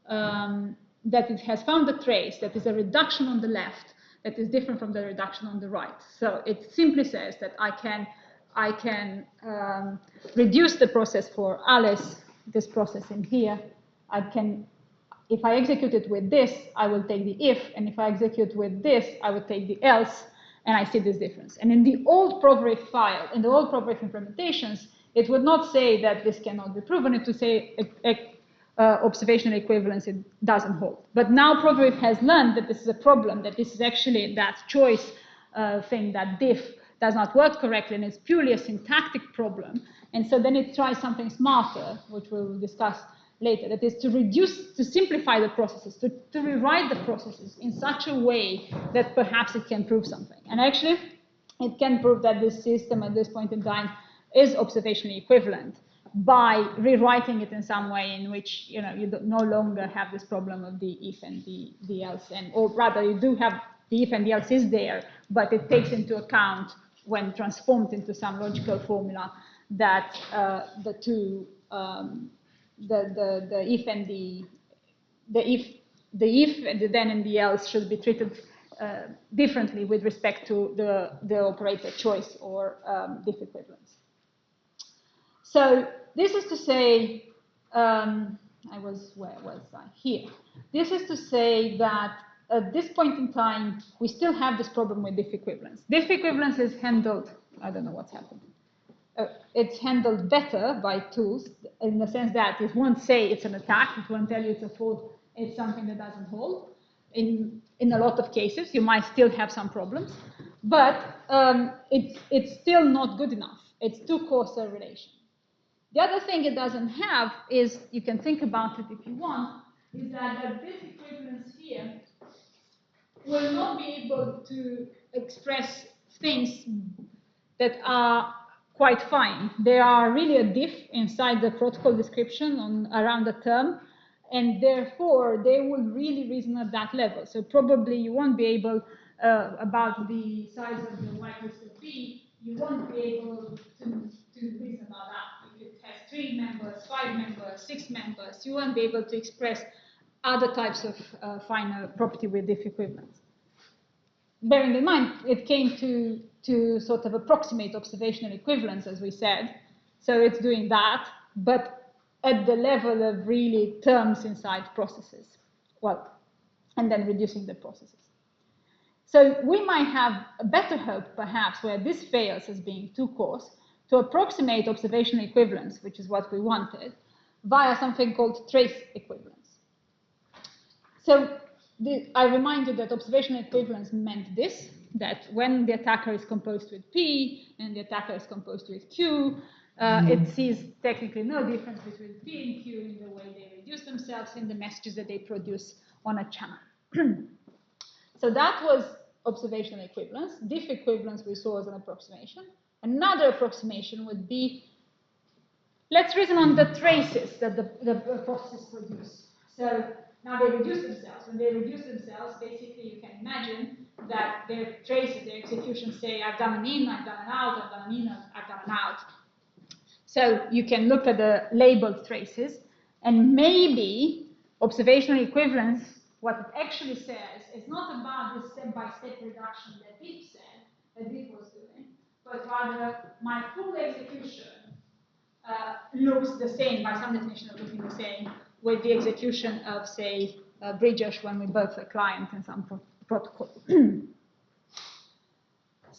that it has found a trace that is a reduction on the left that is different from the reduction on the right. So it simply says that I can reduce the process for Alice, this process in here. I can, if I execute it with this, I will take the if, and if I execute with this, I will take the else, and I see this difference. And in the old PROVRIF file, in the old PROVRIF implementations, it would not say that this cannot be proven. It would say observational equivalence, it doesn't hold. But now PROVRIF has learned that this is a problem, that this is actually that choice thing, that diff does not work correctly, and it's purely a syntactic problem. And so then it tries something smarter, which we will discuss later, that is to reduce, to simplify the processes, to rewrite the processes in such a way that perhaps it can prove something. And actually, it can prove that this system at this point in time is observationally equivalent by rewriting it in some way in which you no longer have this problem of the if and the else, or rather you do have the if and the else is there, but it takes into account when transformed into some logical formula that the two the if and the then and the else should be treated differently with respect to the operator choice or diff equivalence. So this is to say, where was I? Here. This is to say that at this point in time, we still have this problem with diff equivalence. Diff equivalence is handled, I don't know what's happened. It's handled better by tools in the sense that it won't say it's an attack, it won't tell you it's a fault, it's something that doesn't hold. In a lot of cases, you might still have some problems, but it's still not good enough. It's too coarser relation. The other thing it doesn't have is, you can think about it if you want, is that the diff equivalence here will not be able to express things that are quite fine. They are really a diff inside the protocol description around the term, and therefore they will really reason at that level. So probably you won't be able, about the size of the whitelist of B, you won't be able to reason about that. If it has 3 members, 5 members, 6 members, you won't be able to express other types of final property with diff equivalence. Bearing in mind, it came to sort of approximate observational equivalence, as we said. So it's doing that, but at the level of really terms inside processes. Well, and then reducing the processes. So we might have a better hope, perhaps, where this fails as being too coarse, to approximate observational equivalence, which is what we wanted, via something called trace equivalence. So I remind you that observational equivalence meant this, that when the attacker is composed with P and the attacker is composed with Q, it sees technically no difference between P and Q in the way they reduce themselves in the messages that they produce on a channel. So that was observational equivalence. Diff equivalence we saw as an approximation. Another approximation would be, let's reason on the traces that the processes produce. So now they reduce themselves. When they reduce themselves, basically you can imagine that their traces, their executions say, I've done an in, I've done an out, I've done an in, I've done an out. So you can look at the labeled traces, and maybe observational equivalence, what it actually says, is not about the step-by-step reduction that Diff said, that Diff was doing, but rather my full execution looks the same, by some definition of looking the same, with the execution of, say, Bridges when we birth a client in some protocol.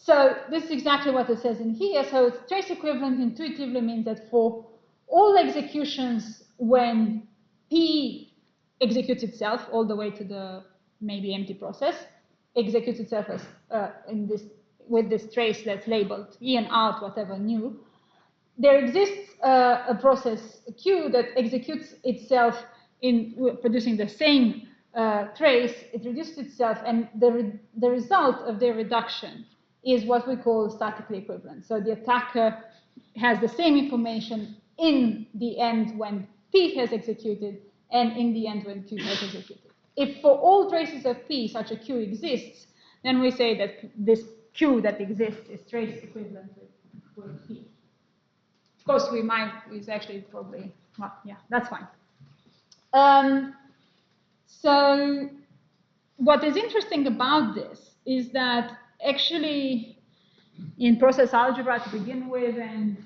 So this is exactly what it says in here. So it's trace equivalent intuitively means that for all executions when P executes itself all the way to the maybe empty process, executes itself as with this trace that's labeled in, out, whatever, new, there exists a process Q that executes itself in producing the same trace. It reduces itself, and the result of the reduction is what we call statically equivalent. So the attacker has the same information in the end when P has executed and in the end when Q has executed. If for all traces of P such a Q exists, then we say that this Q that exists is trace equivalent with P. Of course, it's actually probably, well, yeah, that's fine. So what is interesting about this is that actually in process algebra to begin with, and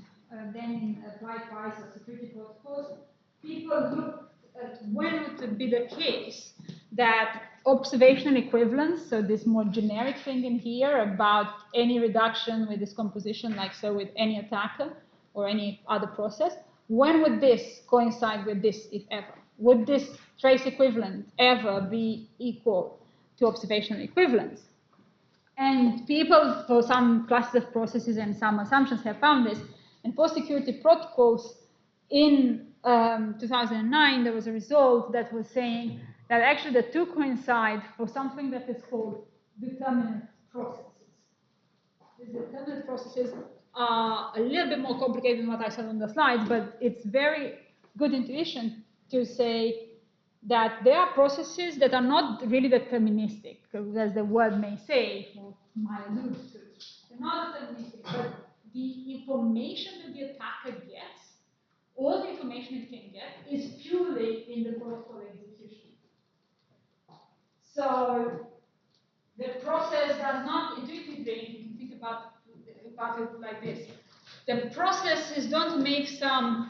then in applied price or security protocols, people looked at when would it be the case that observational equivalence, so this more generic thing in here about any reduction with this composition, like so with any attacker or any other process, when would this coincide with this, if ever? Would this trace equivalent ever be equal to observational equivalence? And people, for some classes of processes and some assumptions, have found this. And for security protocols, in 2009, there was a result that was saying that actually the two coincide for something that is called determinate processes. These determinate processes are a little bit more complicated than what I said on the slides, but it's very good intuition to say that there are processes that are not really deterministic, as the word may say, or might allude to. They're not deterministic, but the information that the attacker gets, all the information it can get, is purely in the protocol execution. So the process does not intuitively, you can think about it like this. The processes don't make some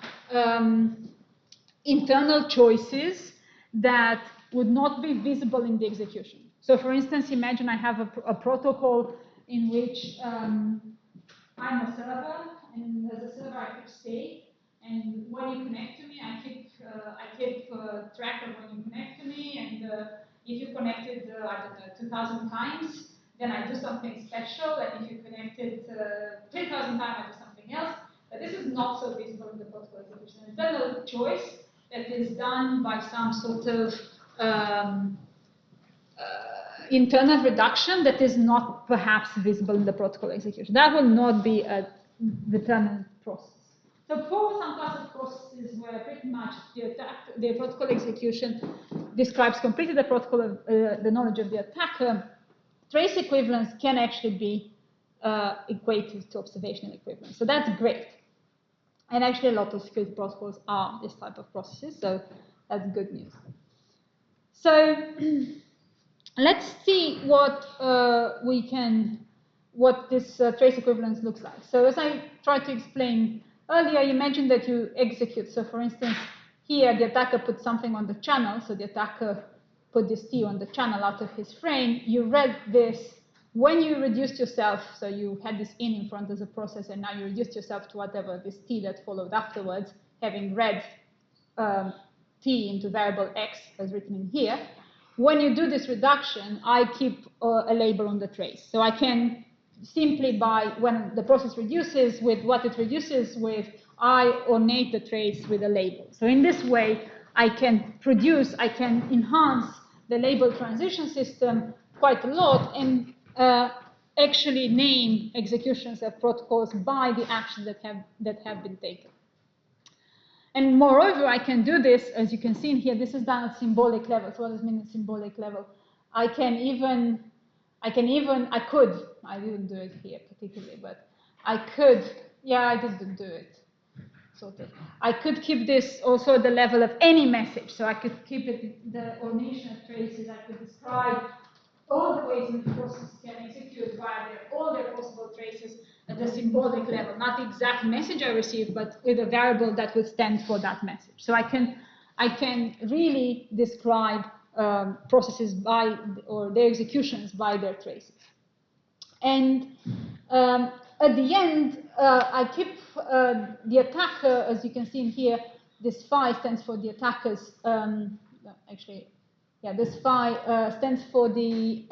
internal choices that would not be visible in the execution. So for instance, imagine I have a protocol in which I'm a server, and as a server I keep state, and when you connect to me, I keep track of when you connect to me, and if you connected, I don't know, 2,000 times, then I do something special, and if you connected 3,000 times, I do something else. But this is not so visible in the protocol execution. It's a choice that is done by some sort of internal reduction that is not perhaps visible in the protocol execution. That will not be a determined process. So for some class of processes where pretty much the protocol execution describes completely the protocol of the knowledge of the attacker, trace equivalence can actually be equated to observational equivalence. So that's great. And actually, a lot of security protocols are this type of processes, so that's good news. So let's see what this trace equivalence looks like. So as I tried to explain earlier, you mentioned that you execute. So for instance, here the attacker put something on the channel. So the attacker put this T on the channel out of his frame. You read this. When you reduced yourself, so you had this in front as a process, and now you reduced yourself to whatever this T that followed afterwards, having read T into variable X as written in here. When you do this reduction, I keep a label on the trace. So I can simply when the process reduces with what it reduces with, I ornate the trace with a label. So in this way, I can enhance the label transition system quite a lot, and actually name executions of protocols by the actions that have been taken. And moreover, I can do this, as you can see in here, this is done at symbolic level. So what does it mean at symbolic level? I didn't do it here particularly, but I could, yeah, I didn't do it, sort of. I could keep this also at the level of any message. So I could keep it, the ornation of traces, I could describe all the ways in which processes can execute via all their possible traces at the symbolic level, not the exact message I receive, but with a variable that would stand for that message. So I can really describe processes or their executions by their traces. And At the end, I keep the attacker, as you can see in here, this phi stands for the attacker's, this phi stands for the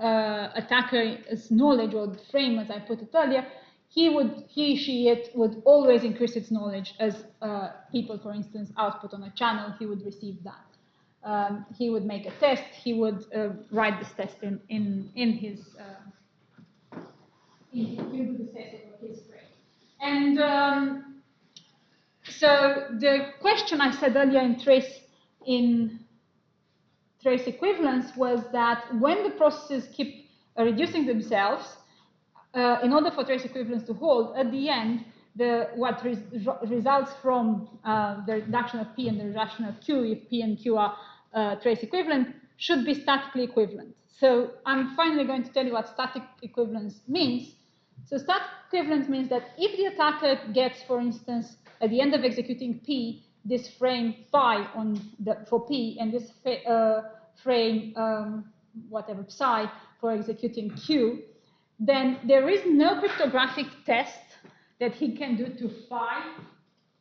attacker's knowledge, or the frame, as I put it earlier. It would always increase its knowledge as people, for instance, output on a channel. He would receive that. He would make a test. He would write this test in his. He would do the test over his frame. And so the question I said earlier in trace equivalence was that when the processes keep reducing themselves, in order for trace equivalence to hold, at the end, what results from the reduction of P and the reduction of Q, if P and Q are trace equivalent, should be statically equivalent. So I'm finally going to tell you what static equivalence means. So static equivalence means that if the attacker gets, for instance, at the end of executing P, this frame phi for P, and this frame, whatever, psi for executing Q, then there is no cryptographic test that he can do to phi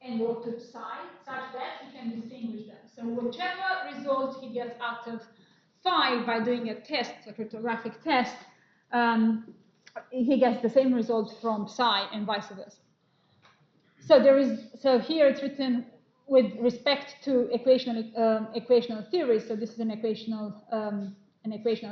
and or to psi such that he can distinguish them. So whichever result he gets out of phi by doing a test, a cryptographic test, he gets the same result from psi and vice versa. So here it's written with respect to equational theory. So this is an equational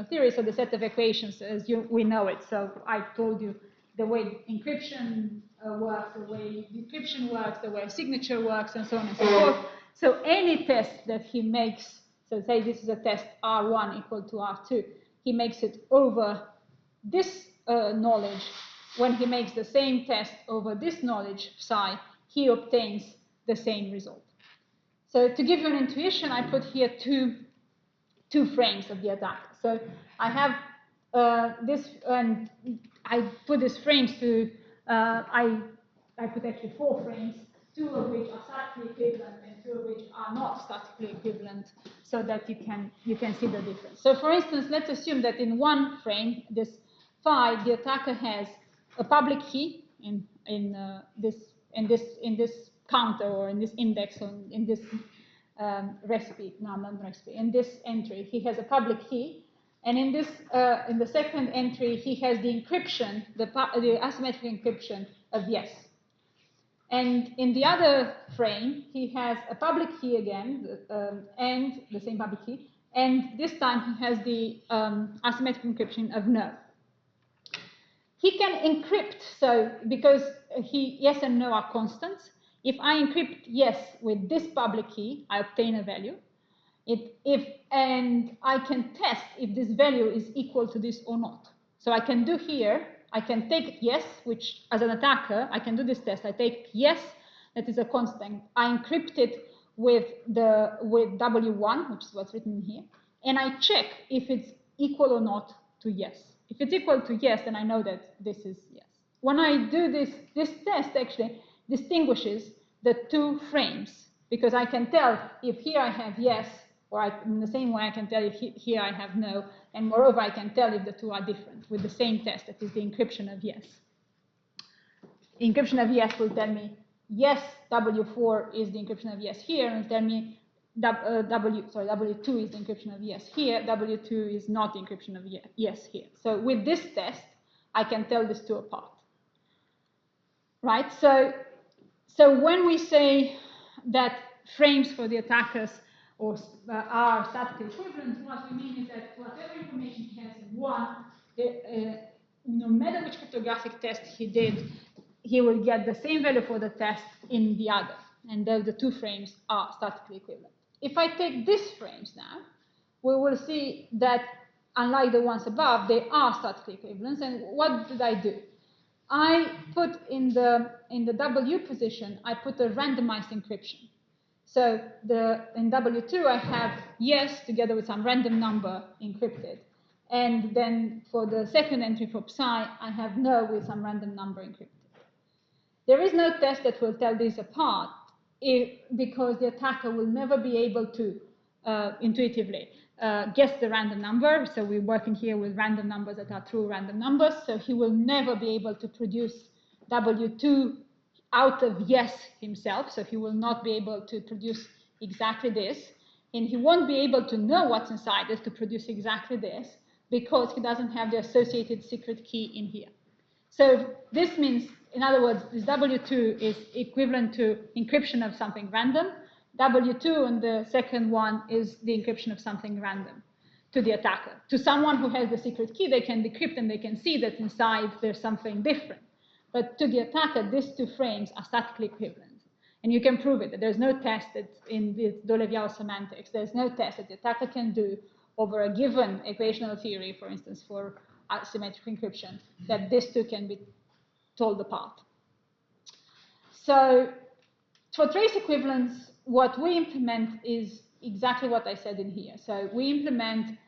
theory. So the set of equations, as we know it. So I told you the way encryption works, the way decryption works, the way signature works, and so on and so forth. So any test that he makes, so say this is a test R1 equal to R2, he makes it over this knowledge. When he makes the same test over this knowledge psi, he obtains the same result. So to give you an intuition, I put here two frames of the attack. So I have this, and I put these frames to, I put actually 4 frames, 2 of which are statically equivalent and 2 of which are not statically equivalent, so that you can see the difference. So for instance, let's assume that in one frame, this phi, the attacker has a public key in this counter, or in this index, or in this recipe, in this entry, he has a public key, and in the second entry, he has the encryption, the asymmetric encryption of yes. And in the other frame, he has a public key again, and the same public key, and this time he has the asymmetric encryption of no. He can encrypt, so because yes and no are constants, if I encrypt yes with this public key, I obtain a value. And I can test if this value is equal to this or not. So I can do here, I can take yes, which as an attacker, I can do this test. I take yes, that is a constant. I encrypt it with W1, which is what's written here, and I check if it's equal or not to yes. If it's equal to yes, then I know that this is yes. When I do this test actually distinguishes the 2 frames, because I can tell if here I have yes, or in the same way I can tell if here I have no, and moreover I can tell if the 2 are different with the same test, that is the encryption of yes. Encryption of yes will tell me yes, W4 is the encryption of yes here, and tell me W2 is the encryption of yes here, W2 is not the encryption of yes here. So with this test, I can tell these 2 apart. Right? So when we say that frames for the attackers are statically equivalent, what we mean is that whatever information he has in one, no matter which cryptographic test he did, he will get the same value for the test in the other, and the 2 frames are statically equivalent. If I take these frames now, we will see that unlike the ones above, they are statically equivalent. And what did I do? I put in the W position, I put a randomized encryption. So in W2, I have yes together with some random number encrypted. And then for the second entry for psi, I have no with some random number encrypted. There is no test that will tell these apart because the attacker will never be able to intuitively guess the random number. So we're working here with random numbers that are true random numbers. So he will never be able to produce W2 out of yes himself. So he will not be able to produce exactly this. And he won't be able to know what's inside this to produce exactly this because he doesn't have the associated secret key in here. So this means, in other words, this W2 is equivalent to encryption of something random. W2 and the second one is the encryption of something random to the attacker. To someone who has the secret key, they can decrypt and they can see that inside there's something different. But to the attacker, these two frames are statically equivalent. And you can prove it, that there's no test that in the Dolev-Yao semantics, there's no test that the attacker can do over a given equational theory, for instance, for asymmetric encryption, that these two can be told apart. So for trace equivalence, what we implement is exactly what I said in here. So we implement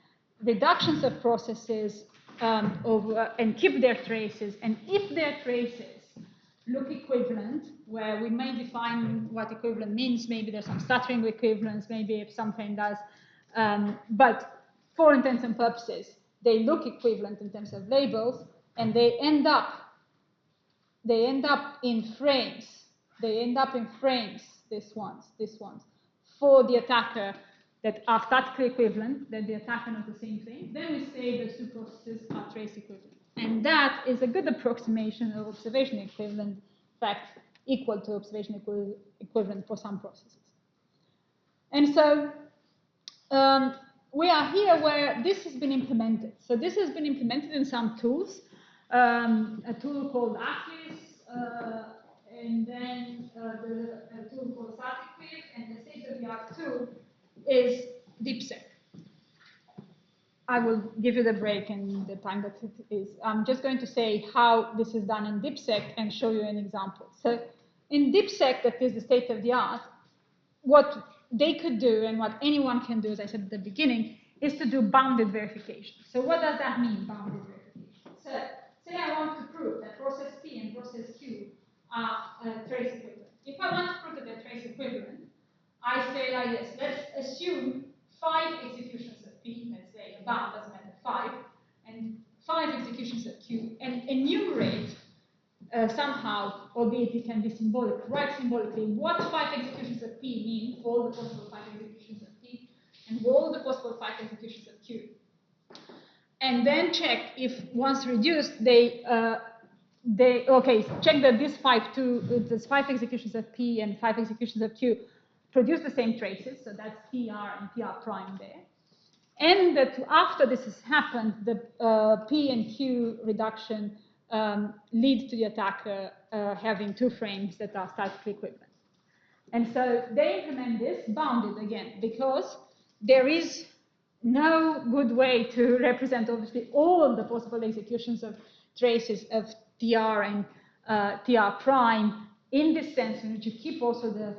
reductions of processes and keep their traces. And if their traces look equivalent, where we may define what equivalent means, maybe there's some stuttering equivalence, maybe if something does, but for intents and purposes, they look equivalent in terms of labels, and they end up in frames. They end up in frames, these ones, for the attacker that are statically equivalent, that the attacker knows the same thing. Then we say those two processes are trace equivalent. And that is a good approximation of observation equivalent, in fact, equal to observation equivalent for some processes. And so we are here where this has been implemented. So this has been implemented in some tools, a tool called Atlas, and then a tool called StaticQuick, and the state-of-the-art tool is DeepSec. I will give you the break in the time that it is. I'm just going to say how this is done in DeepSec and show you an example. So in DeepSec, that is the state-of-the-art, what they could do and what anyone can do, as I said at the beginning, is to do bounded verification. So what does that mean, bounded verification? So say I want to prove that process P and process Q are trace equivalent. If I want to prove that they're trace equivalent, I say like this: let's assume 5 executions of P, let's say a bound doesn't matter, 5, and 5 executions of Q, and enumerate somehow, albeit it can be symbolic, write symbolically what 5 executions of P mean for all the possible 5 executions of P, and all the possible 5 executions of Q. And then check if once reduced, check that these 5 executions of P and 5 executions of Q produce the same traces, so that's PR and PR prime there. And that after this has happened, the P and Q reduction leads to the attacker having 2 frames that are statically equivalent. And so they implement this bounded again, because there is no good way to represent, obviously, all the possible executions of traces of TR and TR prime in this sense, in which you keep also the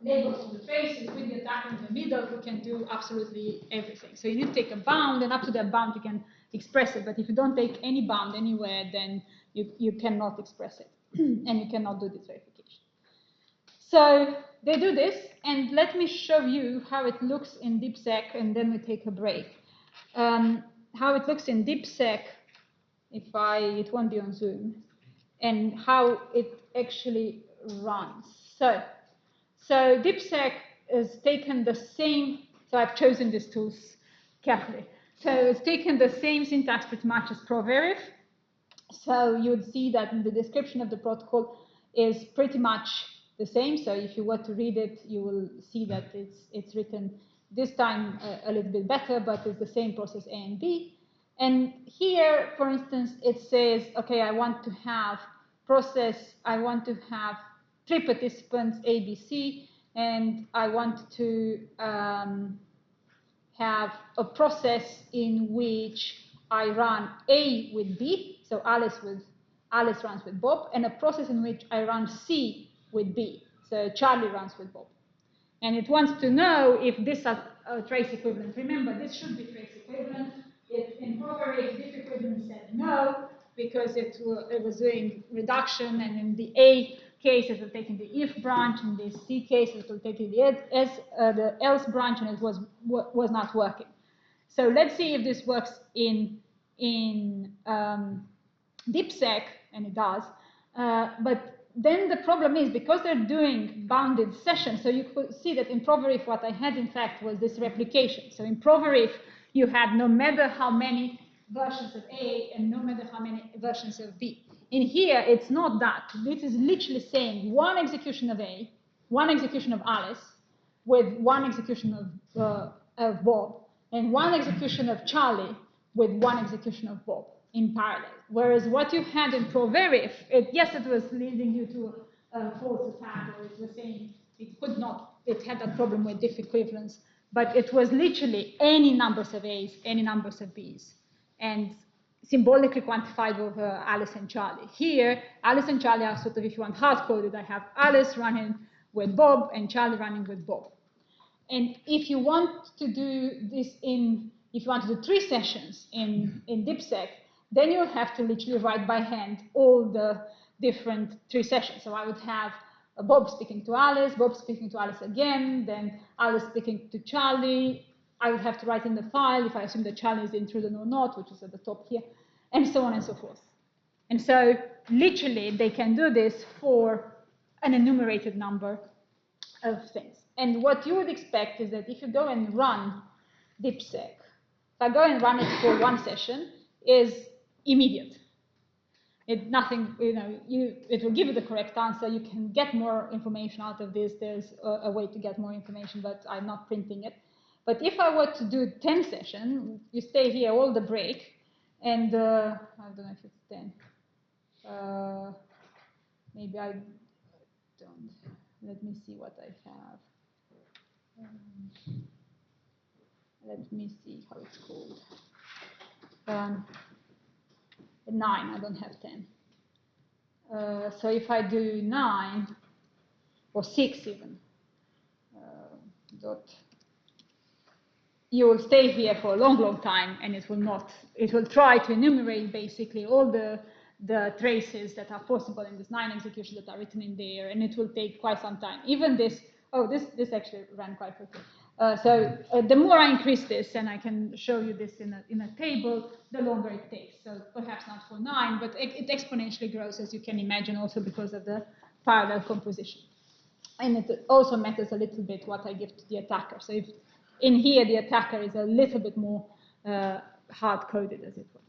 labels of the traces with the attacker in the middle, who can do absolutely everything. So you need to take a bound, and up to that bound you can express it. But if you don't take any bound anywhere, then you cannot express it, and you cannot do this verification. So they do this, and let me show you how it looks in DeepSec, and then we take a break. How it looks in DeepSec, it won't be on Zoom, and how it actually runs. So DeepSec has taken the same, so I've chosen these tools carefully. So it's taken the same syntax pretty much as ProVerif. So you would see that the description of the protocol is pretty much the same. So if you were to read it, you will see that it's written this time a little bit better, but it's the same process A and B. And here, for instance, it says, okay, I want to have 3 participants, A, B, C, and I want to have a process in which I run A with B, so Alice runs with Bob, and a process in which I run C with B, so Charlie runs with Bob. And it wants to know if these are trace equivalent. Remember, this should be trace equivalent. In ProVerif, diff equivalent said no, because it was doing reduction, and in the A case it will take in the if branch, in this C case it will take in the else branch, and it was not working. So let's see if this works in DeepSec, and it does. But then the problem is, because they're doing bounded sessions, so you could see that in Proverif what I had, in fact, was this replication. So in Proverif, you had no matter how many versions of A and no matter how many versions of B. In here, it's not that. This is literally saying one execution of A, one execution of Alice, with one execution of Bob, and one execution of Charlie with one execution of Bob in parallel. Whereas what you had in Proverif, yes, it was leading you to a false attack, or it was saying it could not, it had a problem with diff equivalence, but it was literally any numbers of A's, any numbers of B's, and symbolically quantified over Alice and Charlie. Here, Alice and Charlie are sort of, if you want hard-coded, I have Alice running with Bob and Charlie running with Bob. And if you want to do this if you want to do 3 sessions in DeepSec, then you'll have to literally write by hand all the different 3 sessions. So I would have Bob speaking to Alice, Bob speaking to Alice again, then Alice speaking to Charlie. I would have to write in the file if I assume that Charlie is the intruder or not, which is at the top here, and so on and so forth. And so literally they can do this for an enumerated number of things. And what you would expect is that if you go and run DeepSec, if I go and run it for 1 session, is immediate. It will give you the correct answer. You can get more information out of this. There's a way to get more information, but I'm not printing it. But if I were to do 10 sessions, you stay here all the break, and I don't know if it's 10. Maybe I don't. Let me see what I have. Let me see how it's called. 9, I don't have 10. So if I do 9, or 6 even, you will stay here for a long, long time, and it will try to enumerate basically all the traces that are possible in this 9 executions that are written in there, and it will take quite some time. Even this actually ran quite quickly. So the more I increase this, and I can show you this in a table, the longer it takes. So perhaps not for 9, but it exponentially grows, as you can imagine, also because of the parallel composition. And it also matters a little bit what I give to the attacker. So if in here the attacker is a little bit more hard-coded, as it were.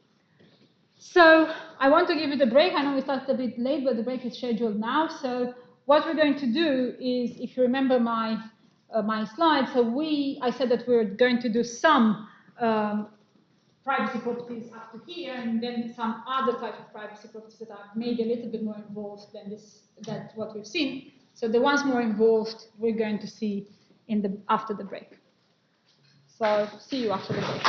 So I want to give it a break. I know we started a bit late, but the break is scheduled now. So what we're going to do is, if you remember my slides, so I said that we're going to do some privacy properties up to here, and then some other type of privacy properties that are maybe a little bit more involved than that's what we've seen. So the ones more involved we're going to see after the break. So see you after the break.